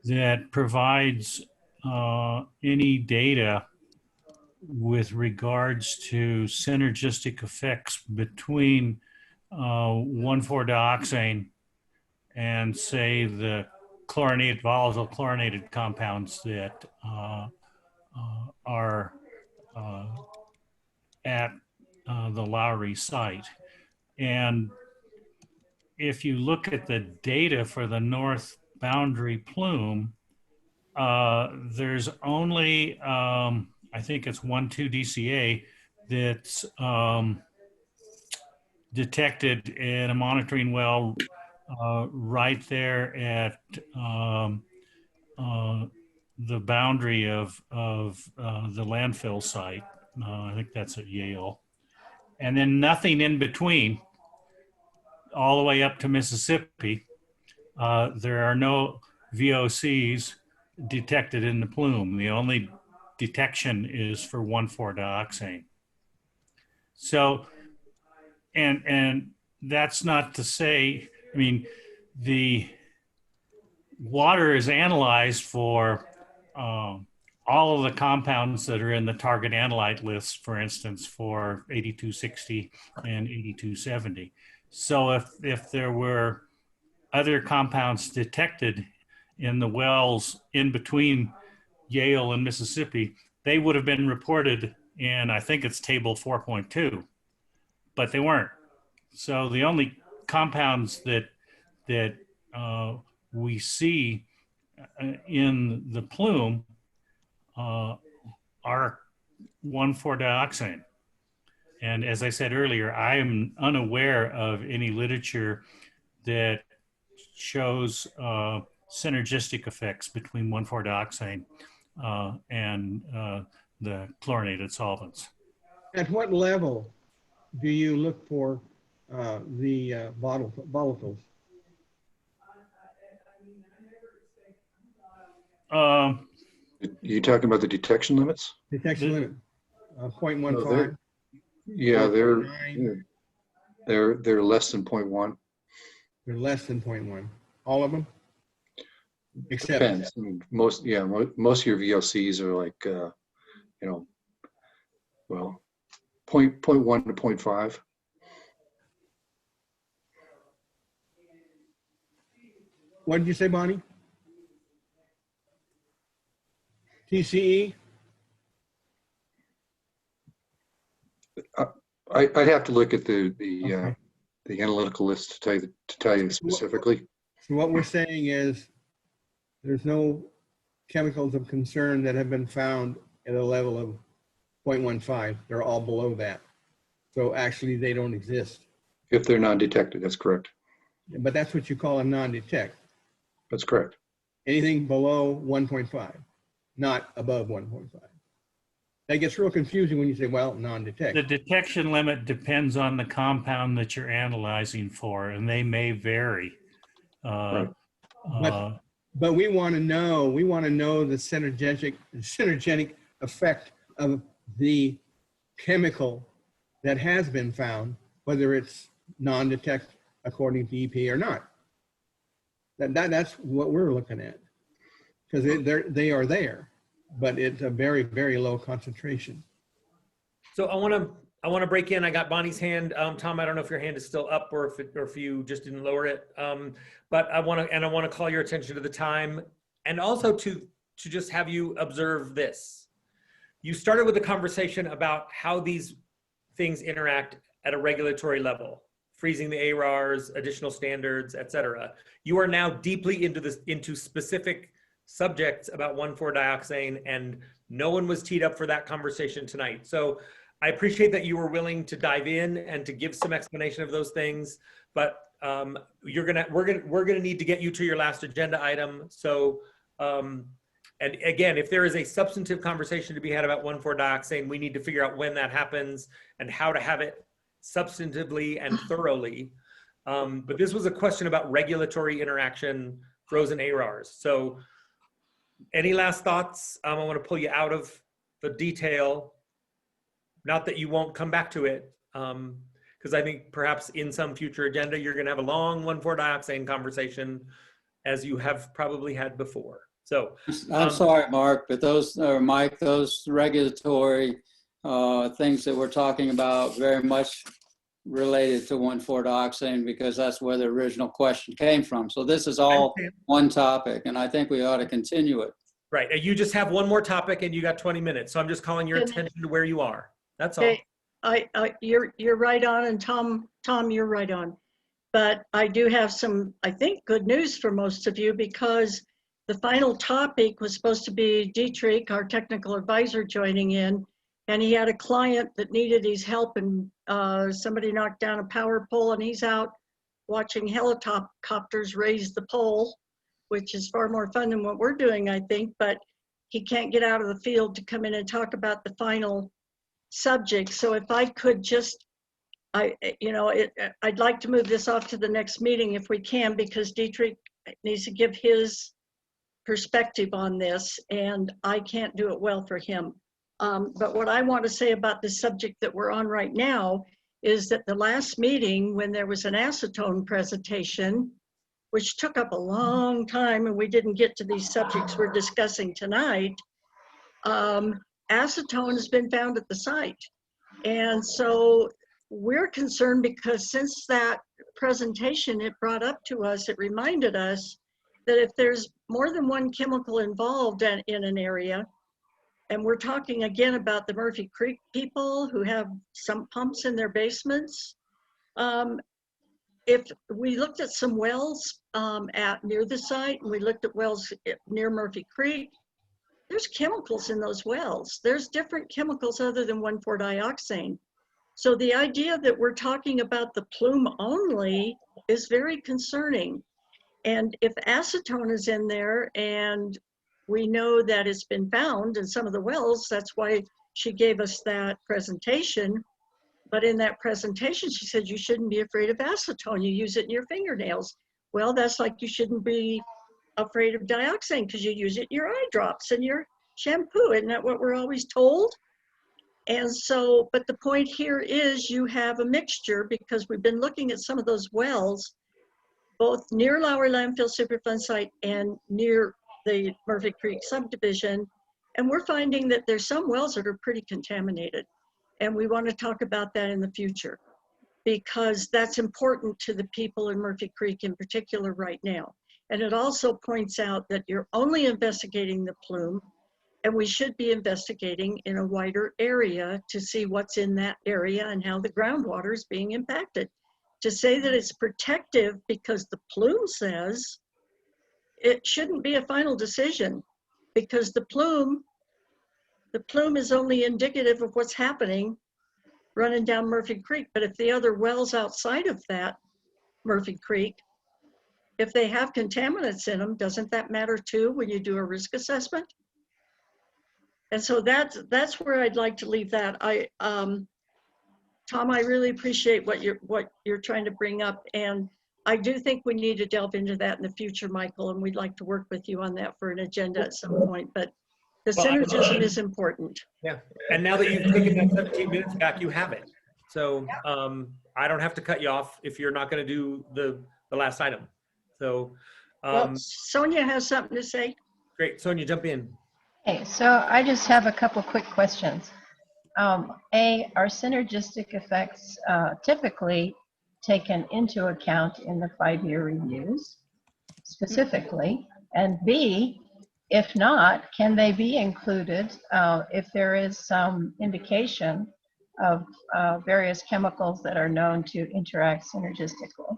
that provides any data with regards to synergistic effects between 1,4-dioxane and say the chlorinated, volatile chlorinated compounds that are at the Lowry site. And if you look at the data for the north boundary plume, there's only, I think it's 1,2-DCA that's detected in a monitoring well right there at the boundary of the landfill site. I think that's at Yale. And then nothing in between, all the way up to Mississippi. There are no VOCs detected in the plume. The only detection is for 1,4-dioxane. So, and that's not to say, I mean, the water is analyzed for all of the compounds that are in the target analyte list, for instance, for 8260 and 8270. So if there were other compounds detected in the wells in between Yale and Mississippi, they would have been reported in, I think it's table 4.2, but they weren't. So the only compounds that we see in the plume are 1,4-dioxane. And as I said earlier, I am unaware of any literature that shows synergistic effects between 1,4-dioxane and the chlorinated solvents. At what level do you look for the volatiles? You talking about the detection limits? Detection limit, 0.15. No, yeah, they're less than 0.1. They're less than 0.1. All of them? Except depends. I mean, most of your VOCs are like, you know, well, 0.1 to 0.5. What did you say, Bonnie? TCE? I'd have to look at the analytical list to tell you specifically. So what we're saying is there's no chemicals of concern that have been found at a level of 0.15. They're all below that. So actually they don't exist. If they're non-detected, that's correct. But that's what you call a non-detect. That's correct. Anything below 1.5, not above 1.5. That gets real confusing when you say, well, non-detect. The detection limit depends on the compound that you're analyzing for, and they may vary. Right. But we want to know the synergetic effect of the chemical that has been found, whether it's non-detect according to EP or not. That's what we're looking at, because they are there, but it's a very, very low concentration. So I want to break in. I got Bonnie's hand. Tom, I don't know if your hand is still up or if you just didn't lower it. But I want to call your attention to the time, and also to just have you observe this. You started with a conversation about how these things interact at a regulatory level, freezing the ARARs, additional standards, et cetera. You are now deeply into specific subjects about 1,4-dioxane, and no one was teed up for that conversation tonight. So I appreciate that you were willing to dive in and to give some explanation of those things, but we're gonna need to get you to your last agenda item. So, and again, if there is a substantive conversation to be had about 1,4-dioxane, we need to figure out when that happens and how to have it substantively and thoroughly. But this was a question about regulatory interaction, frozen ARARs. So any last thoughts? I want to pull you out of the detail. Not that you won't come back to it, because I think perhaps in some future agenda, you're going to have a long 1,4-dioxane conversation, as you have probably had before. So I'm sorry, Mark, but those, or Mike, those regulatory things that we're talking about very much related to 1,4-dioxane because that's where the original question came from. So this is all one topic, and I think we ought to continue it. Right. You just have one more topic and you got 20 minutes. So I'm just calling your attention to where you are. That's all. Okay, you're right on, and Tom, you're right on. But I do have some, I think, good news for most of you, because the final topic was supposed to be Dietrich, our technical advisor, joining in, and he had a client that needed his help, and somebody knocked down a power pole, and he's out watching helicopters raise the pole, which is far more fun than what we're doing, I think, but he can't get out of the field to come in and talk about the final subject. So if I could just, I'd like to move this off to the next meeting if we can, because Dietrich needs to give his perspective on this, and I can't do it well for him. But what I want to say about the subject that we're on right now is that the last meeting, when there was an acetone presentation, which took up a long time, and we didn't get to these subjects we're discussing tonight, acetone has been found at the site. And so we're concerned because since that presentation, it brought up to us, it reminded us that if there's more than one chemical involved in an area, and we're talking again about the Murphy Creek people who have some pumps in their basements, if we looked at some wells near the site, and we looked at wells near Murphy Creek, there's chemicals in those wells. There's different chemicals other than 1,4-dioxane. So the idea that we're talking about the plume only is very concerning. And if acetone is in there, and we know that it's been found in some of the wells, that's why she gave us that presentation. But in that presentation, she said, you shouldn't be afraid of acetone. You use it in your fingernails. Well, that's like you shouldn't be afraid of dioxane because you use it in your eye drops and your shampoo. Isn't that what we're always told? And so, but the point here is you have a mixture, because we've been looking at some of those wells, both near Lowry Landfill Superfund site and near the Murphy Creek subdivision. And we're finding that there's some wells that are pretty contaminated. And we want to talk about that in the future, because that's important to the people in Murphy Creek in particular right now. And it also points out that you're only investigating the plume, and we should be investigating in a wider area to see what's in that area and how the groundwater is being impacted. To say that it's protective because the plume says, it shouldn't be a final decision, because the plume is only indicative of what's happening running down Murphy Creek. But if the other wells outside of that Murphy Creek, if they have contaminants in them, doesn't that matter too when you do a risk assessment? And so that's where I'd like to leave that. Tom, I really appreciate what you're trying to bring up, and I do think we need to delve into that in the future, Michael, and we'd like to work with you on that for an agenda at some point. But the synergism is important. Yeah, and now that you've taken that 17 minutes back, you have it. So I don't have to cut you off if you're not going to do the last item. So well, Sonia has something to say. Great, Sonia, jump in. Hey, so I just have a couple quick questions. Are synergistic effects typically taken into account in the 5-year reviews specifically? And B, if not, can they be included if there is some indication of various chemicals that are known to interact synergistically?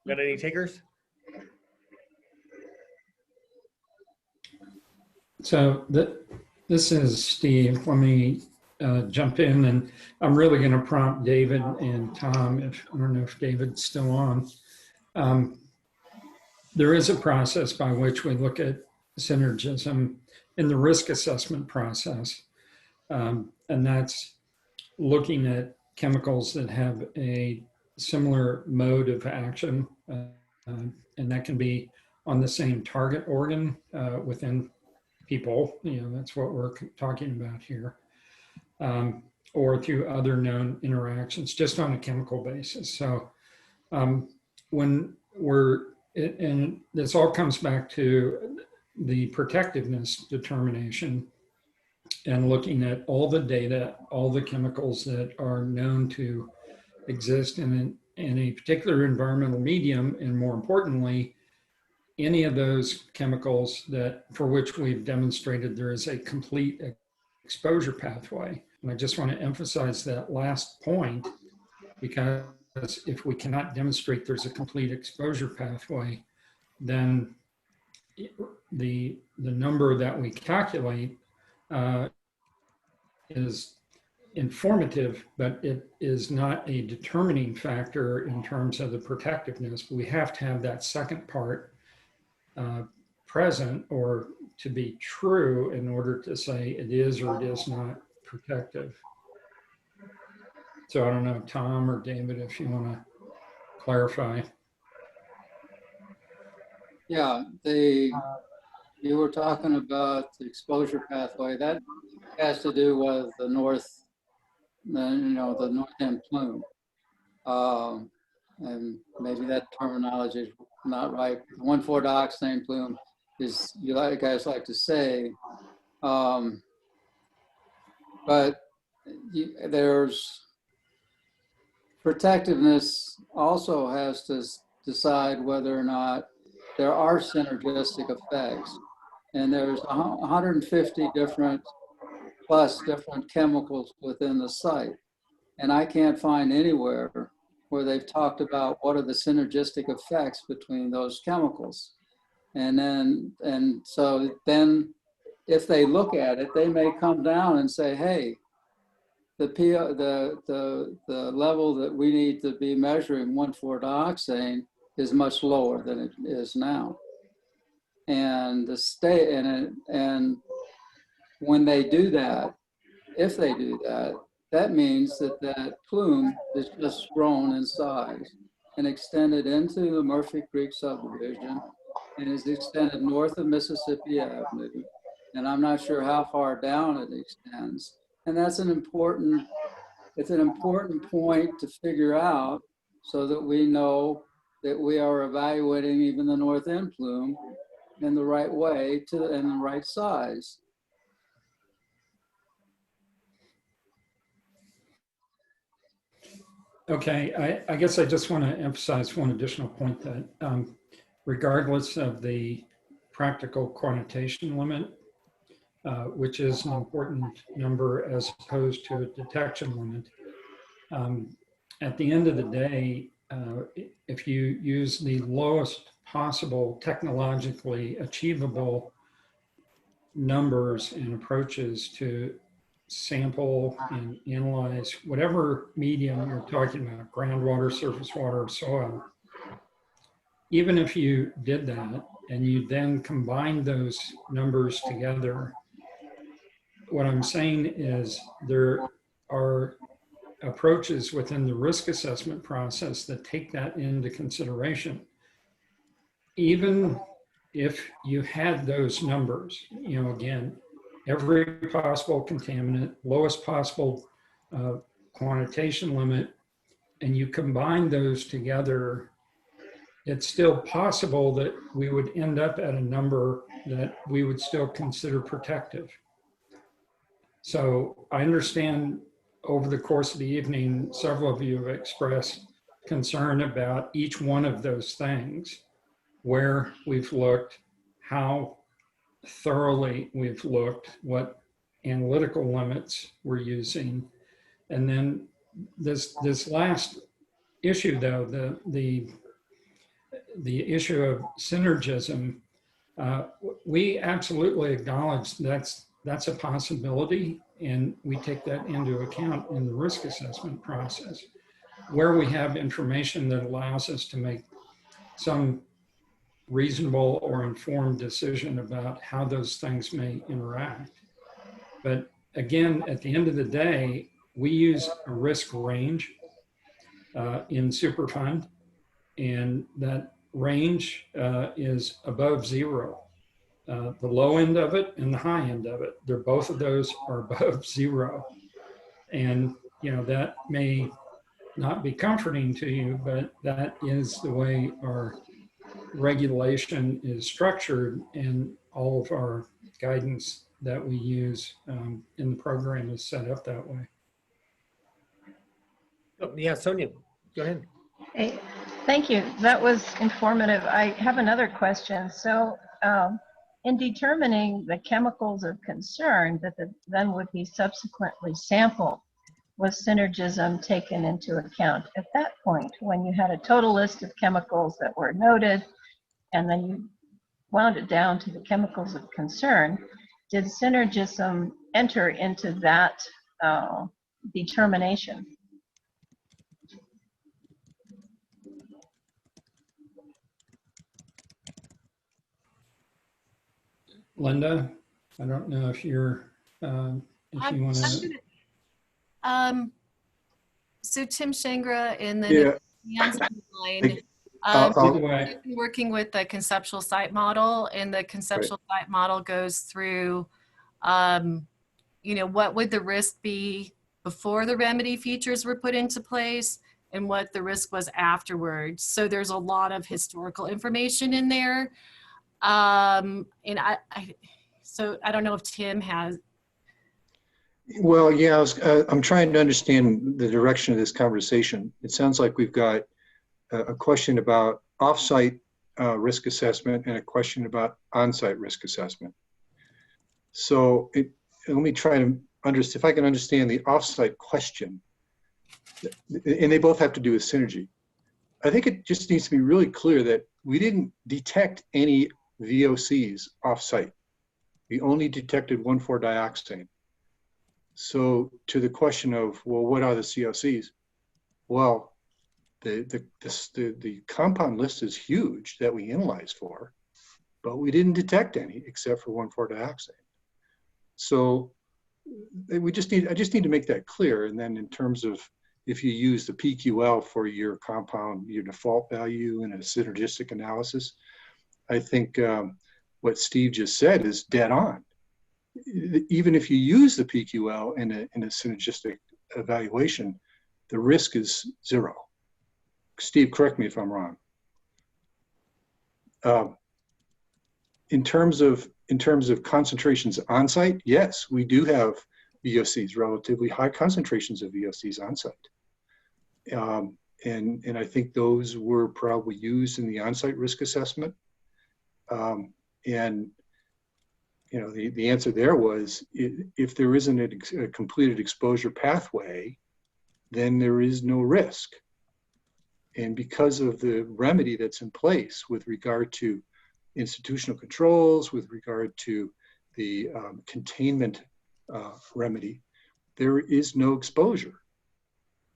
Got any takers? So this is Steve. Let me jump in, and I'm really going to prompt David and Tom. I don't know if David's still on. There is a process by which we look at synergism in the risk assessment process, and that's looking at chemicals that have a similar mode of action, and that can be on the same target organ within people, that's what we're talking about here, or through other known interactions, just on a chemical basis. So when we're and this all comes back to the protectiveness determination and looking at all the data, all the chemicals that are known to exist in a particular environmental medium, and more importantly, any of those chemicals that for which we've demonstrated there is a complete exposure pathway. And I just want to emphasize that last point, because if we cannot demonstrate there's a complete exposure pathway, then the number that we calculate is informative, but it is not a determining factor in terms of the protectiveness. We have to have that second part present or to be true in order to say it is or it is not protective. So I don't know, Tom or David, if you want to clarify. Yeah, you were talking about the exposure pathway. That has to do with the north, the north end plume. And maybe that terminology is not right. The 1,4-dioxane plume is, you guys like to say, but there's protectiveness also has to decide whether or not there are synergistic effects. And there's 150 different chemicals within the site. And I can't find anywhere where they've talked about what are the synergistic effects between those chemicals. So then if they look at it, they may come down and say, hey, the level that we need to be measuring 1,4-dioxane is much lower than it is now. And and when they do that, if they do that, that means that that plume is just grown in size and extended into the Murphy Creek subdivision and is extended north of Mississippi Avenue. And I'm not sure how far down it extends. And that's it's an important point to figure out so that we know that we are evaluating even the north end plume in the right way and the right size. Okay, I guess I just want to emphasize one additional point that regardless of the practical quantitation limit, which is an important number as opposed to a detection limit, at the end of the day, if you use the lowest possible technologically achievable numbers and approaches to sample and analyze whatever medium you're talking about, groundwater, surface water, soil, even if you did that and you then combine those numbers together, what I'm saying is there are approaches within the risk assessment process that take that into consideration. Even if you had those numbers, again, every possible contaminant, lowest possible quantitation limit, and you combine those together, it's still possible that we would end up at a number that we would still consider protective. So I understand over the course of the evening, several of you have expressed concern about each one of those things, where we've looked, how thoroughly we've looked, what analytical limits we're using. And then this last issue, though, the issue of synergism, we absolutely acknowledge that's a possibility, and we take that into account in the risk assessment process, where we have information that allows us to make some reasonable or informed decision about how those things may interact. But again, at the end of the day, we use a risk range in Superfund, and that range is above zero. The low end of it and the high end of it, both of those are above zero. And that may not be comforting to you, but that is the way our regulation is structured and all of our guidance that we use in the program is set up that way. Oh, yeah, Sonia, go ahead. Hey, thank you. That was informative. I have another question. So in determining the chemicals of concern that then would be subsequently sampled, was synergism taken into account at that point when you had a total list of chemicals that were noted and then you wound it down to the chemicals of concern? Did synergism enter into that determination? Linda, I don't know if you're, if you want to. So Tim Shangra and then Yeah. Jan's online. We've been working with the conceptual site model, and the conceptual site model goes through, you know, what would the risk be before the remedy features were put into place and what the risk was afterwards. So there's a lot of historical information in there. And so I don't know if Tim has. Well, yeah, I'm trying to understand the direction of this conversation. It sounds like we've got a question about off-site risk assessment and a question about on-site risk assessment. So let me try to understand, if I can understand the off-site question, and they both have to do with synergy. I think it just needs to be really clear that we didn't detect any VOCs off-site. We only detected 1,4-dioxane. So to the question of, well, what are the COCs? Well, the compound list is huge that we analyzed for, but we didn't detect any except for 1,4-dioxane. So I just need to make that clear. And then in terms of if you use the PQL for your compound, your default value in a synergistic analysis, I think what Steve just said is dead on. Even if you use the PQL in a synergistic evaluation, the risk is 0. Steve, correct me if I'm wrong. In terms of concentrations on site, yes, we do have VOCs, relatively high concentrations of VOCs on site. And I think those were probably used in the on-site risk assessment. And you know, the answer there was, if there isn't a completed exposure pathway, then there is no risk. And because of the remedy that's in place with regard to institutional controls, with regard to the containment remedy, there is no exposure.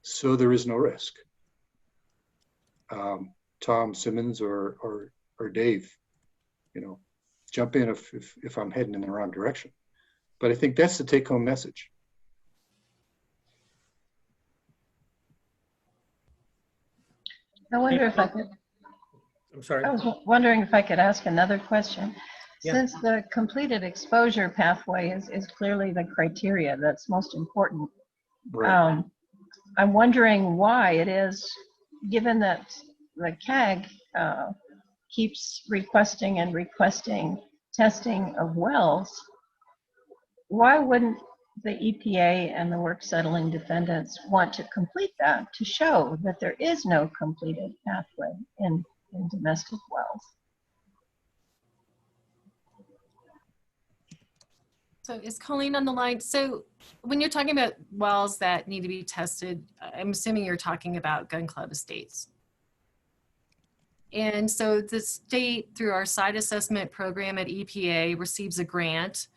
So there is no risk. Tom Simmons or Dave, you know, jump in if I'm heading in the wrong direction. But I think that's the take-home message. I wonder if I could. I'm sorry. I was wondering if I could ask another question. Yeah. Since the completed exposure pathway is clearly the criteria that's most important, Right. I'm wondering why it is, given that the CAG keeps requesting and requesting testing of wells, why wouldn't the EPA and the work settling defendants want to complete that to show that there is no completed pathway in domestic wells? So is Colleen on the line? So when you're talking about wells that need to be tested, I'm assuming you're talking about gun club estates. And so the state, through our site assessment program at EPA, receives a grant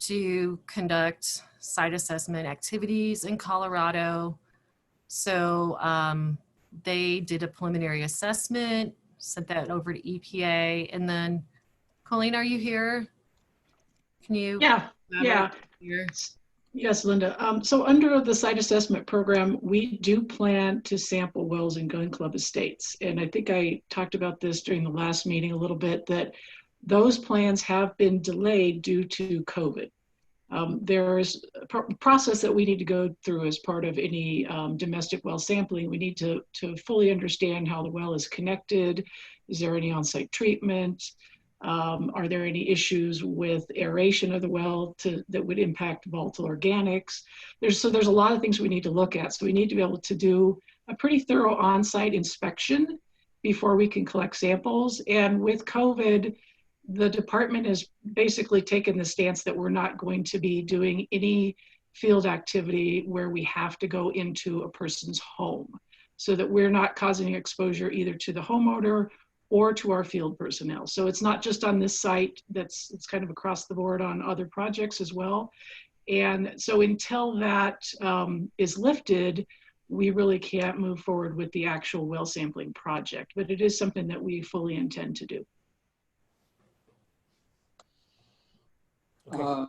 to conduct site assessment activities in Colorado. So they did a preliminary assessment, sent that over to EPA, and then, Colleen, are you here? Can you? Yeah. Yes, Linda. So under the site assessment program, we do plan to sample wells in gun club estates. And I think I talked about this during the last meeting a little bit, that those plans have been delayed due to COVID. There's a process that we need to go through as part of any domestic well sampling. We need to fully understand how the well is connected. Is there any on-site treatment? Are there any issues with aeration of the well that would impact volatile organics? There's a lot of things we need to look at. So we need to be able to do a pretty thorough on-site inspection before we can collect samples. And with COVID, the department has basically taken the stance that we're not going to be doing any field activity where we have to go into a person's home, so that we're not causing exposure either to the homeowner or to our field personnel. So it's not just on this site, it's kind of across the board on other projects as well. And so until that is lifted, we really can't move forward with the actual well sampling project, but it is something that we fully intend to do. Tom,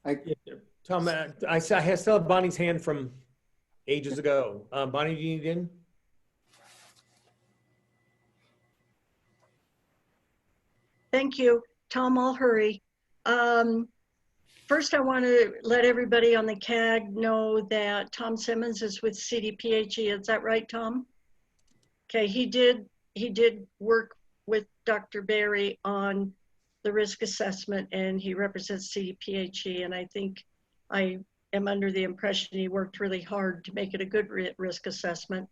I still have Bonnie's hand from ages ago. Bonnie, do you need in? Thank you. Tom, I'll hurry. First, I want to let everybody on the CAG know that Tom Simmons is with CDPHE. Is that right, Tom? Okay, he did work with Dr. Berry on the risk assessment, and he represents CDPHE, and I think I am under the impression he worked really hard to make it a good risk assessment.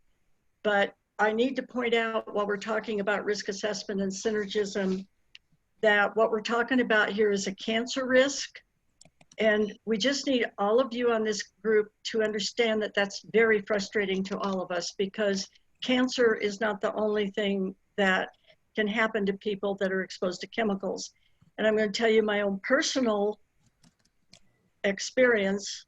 But I need to point out, while we're talking about risk assessment and synergism, that what we're talking about here is a cancer risk. And we just need all of you on this group to understand that that's very frustrating to all of us, because cancer is not the only thing that can happen to people that are exposed to chemicals. And I'm going to tell you my own personal experience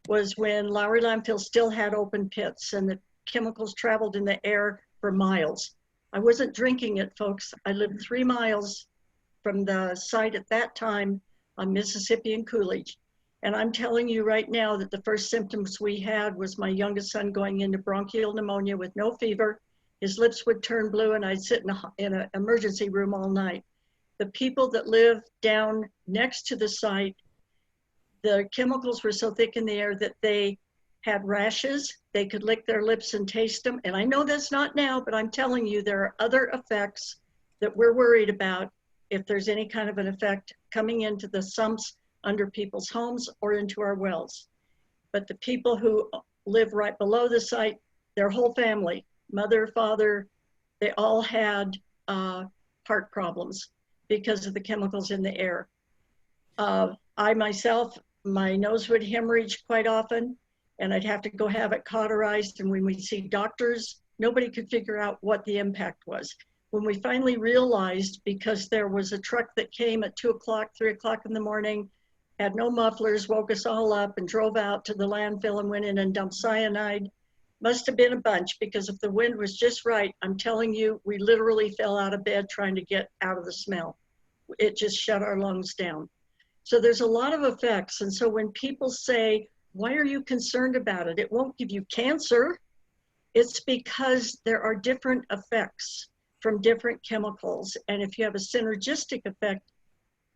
was when Lowry Landfill still had open pits and the chemicals traveled in the air for miles. I wasn't drinking it, folks. I lived 3 miles from the site at that time on Mississippi and Coolidge. And I'm telling you right now that the first symptoms we had was my youngest son going into bronchial pneumonia with no fever. His lips would turn blue and I'd sit in an emergency room all night. The people that live down next to the site, the chemicals were so thick in the air that they had rashes. They could lick their lips and taste them. And I know that's not now, but I'm telling you, there are other effects that we're worried about if there's any kind of an effect coming into the sumps under people's homes or into our wells. But the people who live right below the site, their whole family, mother, father, they all had heart problems because of the chemicals in the air. I myself, my nose would hemorrhage quite often, and I'd have to go have it cauterized. And when we see doctors, nobody could figure out what the impact was. When we finally realized, because there was a truck that came at 2 o'clock, 3 o'clock in the morning, had no mufflers, woke us all up and drove out to the landfill and went in and dumped cyanide. Must have been a bunch, because if the wind was just right, I'm telling you, we literally fell out of bed trying to get out of the smell. It just shut our lungs down. So there's a lot of effects. And so when people say, why are you concerned about it? It won't give you cancer. It's because there are different effects from different chemicals. And if you have a synergistic effect,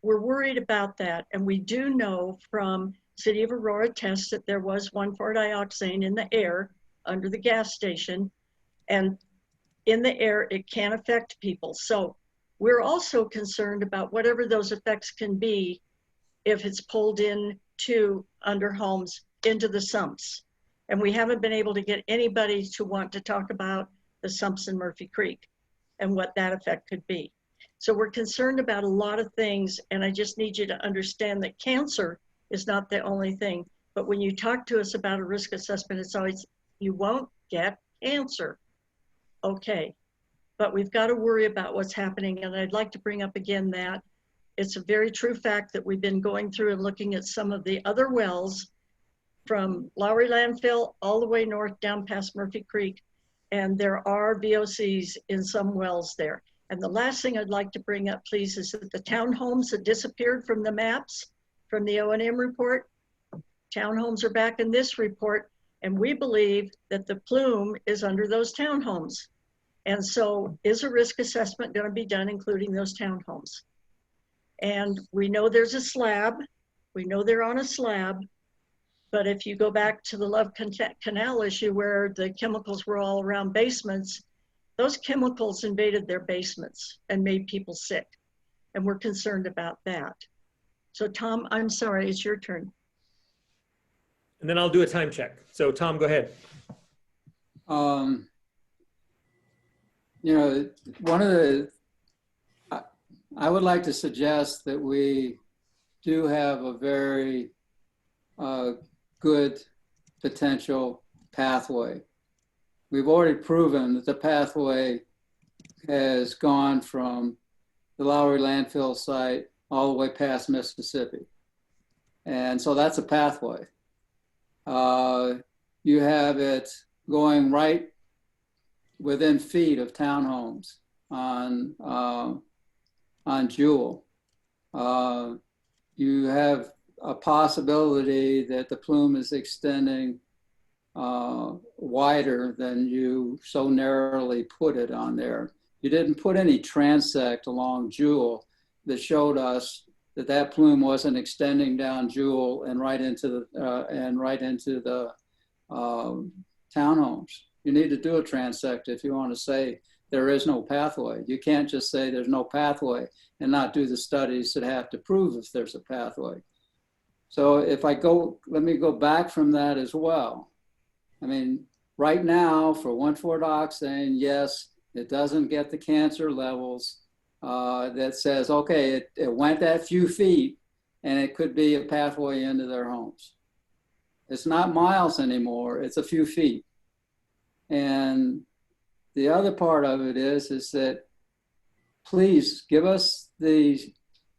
we're worried about that. And we do know from City of Aurora tests that there was 1,4-dioxane in the air under the gas station. And in the air, it can affect people. So we're also concerned about whatever those effects can be if it's pulled in to under homes into the sumps. And we haven't been able to get anybody to want to talk about the sumps in Murphy Creek and what that effect could be. So we're concerned about a lot of things, and I just need you to understand that cancer is not the only thing. But when you talk to us about a risk assessment, it's always, you won't get cancer. Okay, but we've got to worry about what's happening. And I'd like to bring up again that it's a very true fact that we've been going through and looking at some of the other wells from Lowry Landfill all the way north down past Murphy Creek. And there are VOCs in some wells there. And the last thing I'd like to bring up, please, is that the townhomes that disappeared from the maps, from the O&M report, townhomes are back in this report. And we believe that the plume is under those townhomes. And so is a risk assessment going to be done, including those townhomes? And we know there's a slab We know they're on a slab, but if you go back to the Love Canal issue where the chemicals were all around basements, those chemicals invaded their basements and made people sick. And we're concerned about that. So Tom, I'm sorry, it's your turn. And then I'll do a time check. So Tom, go ahead. You know, one of the, I would like to suggest that we do have a very good potential pathway. We've already proven that the pathway has gone from the Lowry landfill site all the way past Mississippi. And so that's a pathway. You have it going right within feet of townhomes on Jewel. You have a possibility that the plume is extending wider than you so narrowly put it on there. You didn't put any transect along Jewel that showed us that that plume wasn't extending down Jewel and right into the townhomes. You need to do a transect if you want to say there is no pathway. You can't just say there's no pathway and not do the studies that have to prove if there's a pathway. So if I go, let me go back from that as well. I mean, right now for 1,4-dioxane, yes, it doesn't get the cancer levels that says, okay, it went that few feet and it could be a pathway into their homes. It's not miles anymore, it's a few feet. And the other part of it is that please give us the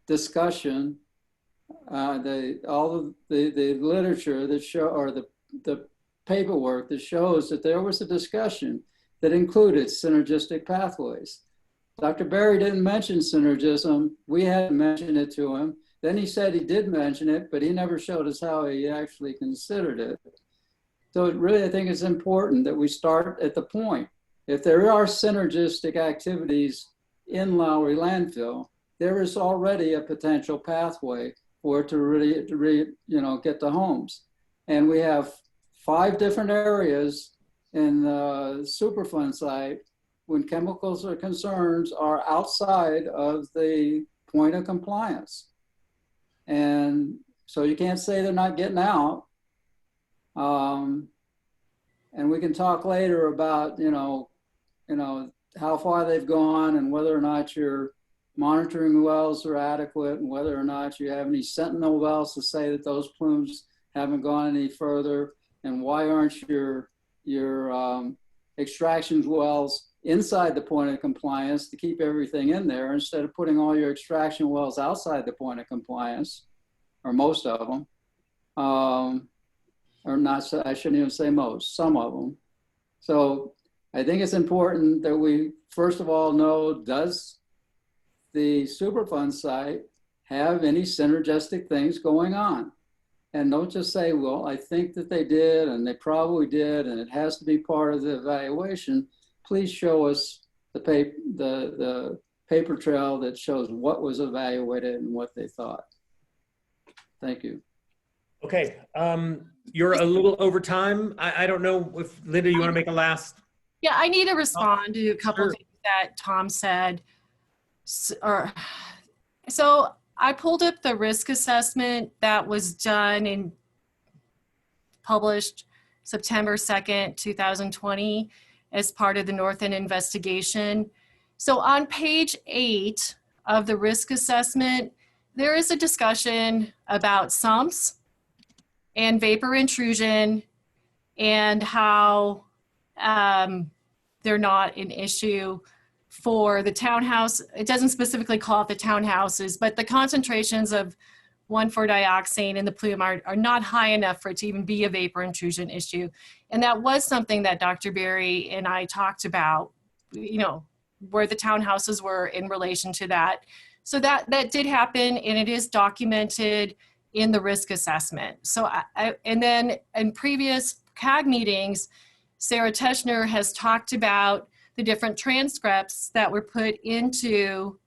discussion, all of the literature that show, or the paperwork that shows that there was a discussion that included synergistic pathways. Dr. Berry didn't mention synergism. We had mentioned it to him. Then he said he did mention it, but he never showed us how he actually considered it. So really, I think it's important that we start at the point. If there are synergistic activities in Lowry landfill, there is already a potential pathway for it to really get to homes. And we have 5 different areas in the Superfund site when chemicals or concerns are outside of the point of compliance. And so you can't say they're not getting out. And we can talk later about, how far they've gone and whether or not your monitoring wells are adequate and whether or not you have any sentinel wells to say that those plumes haven't gone any further, and why aren't your extraction wells inside the point of compliance to keep everything in there instead of putting all your extraction wells outside the point of compliance, or most of them. Or not, I shouldn't even say most, some of them. So I think it's important that we, first of all, know, does the Superfund site have any synergistic things going on? And don't just say, well, I think that they did, and they probably did, and it has to be part of the evaluation. Please show us the paper trail that shows what was evaluated and what they thought. Thank you. Okay, you're a little over time. I don't know if, Linda, you want to make a last? Yeah, I need to respond to a couple of things that Tom said. So I pulled up the risk assessment that was done and published September 2nd, 2020 as part of the North End investigation. So on page 8 of the risk assessment, there is a discussion about sumps and vapor intrusion and how they're not an issue for the townhouse. It doesn't specifically call it the townhouses, but the concentrations of 1,4-dioxane in the plume are not high enough for it to even be a vapor intrusion issue. And that was something that Dr. Berry and I talked about, where the townhouses were in relation to that. So that did happen, and it is documented in the risk assessment. So and then in previous CAG meetings, Sarah Teschner has talked about the different transcripts that were put into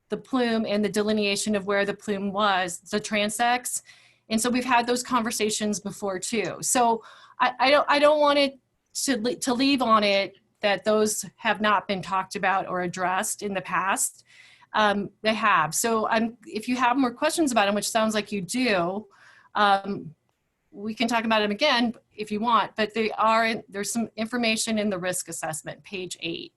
the plume and the delineation of where the plume was, the transects. And so we've had those conversations before too. So I don't want it to leave on it that those have not been talked about or addressed in the past. They have. So if you have more questions about them, which sounds like you do, we can talk about them again if you want, but there's some information in the risk assessment, page 8.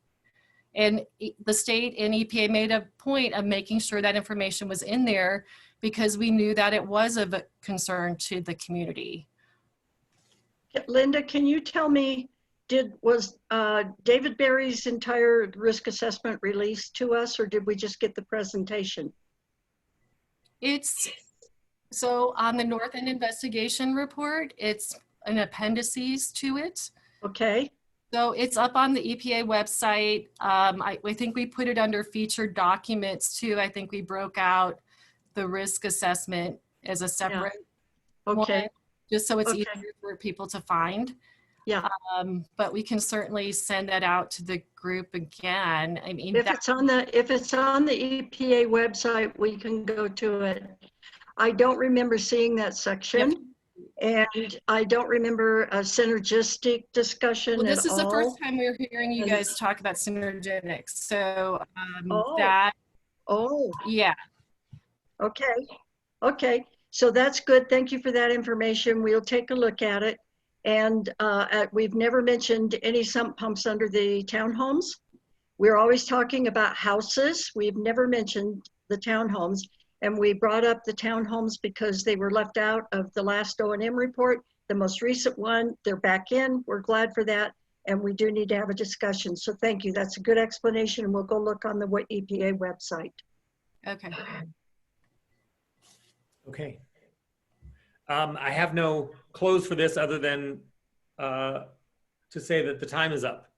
And the state and EPA made a point of making sure that information was in there because we knew that it was of a concern to the community. Linda, can you tell me, was David Berry's entire risk assessment released to us, or did we just get the presentation? So on the North End investigation report, it's an appendices to it. Okay. So it's up on the EPA website. I think we put it under featured documents too. I think we broke out the risk assessment as a separate one, just so it's easier for people to find. Yeah. But we can certainly send that out to the group again. I mean, if it's on the EPA website, we can go to it. I don't remember seeing that section. Yep. And I don't remember a synergistic discussion at all. Well, this is the first time we're hearing you guys talk about synergenics. So yeah. Okay. So that's good. Thank you for that information. We'll take a look at it. And we've never mentioned any sump pumps under the townhomes. We're always talking about houses. We've never mentioned the townhomes. And we brought up the townhomes because they were left out of the last O&M report. The most recent one, they're back in. We're glad for that. And we do need to have a discussion. So thank you. That's a good explanation. And we'll go look on the EPA website. Okay. Okay. I have no close for this other than to say that the time is up.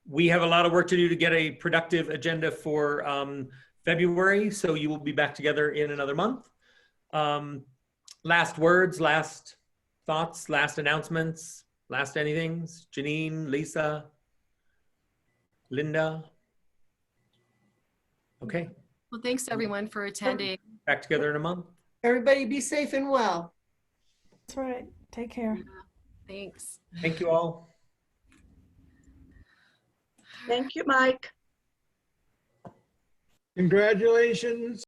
We have a lot of work to do to get a productive agenda for February, so you will be back together in another month. Last words, last thoughts, last announcements, last anythings? Janine, Lisa, Linda? Okay. Well, thanks everyone for attending. Back together in a month. Everybody be safe and well. That's right. Take care. Thanks. Thank you all. Thank you, Mike. Congratulations.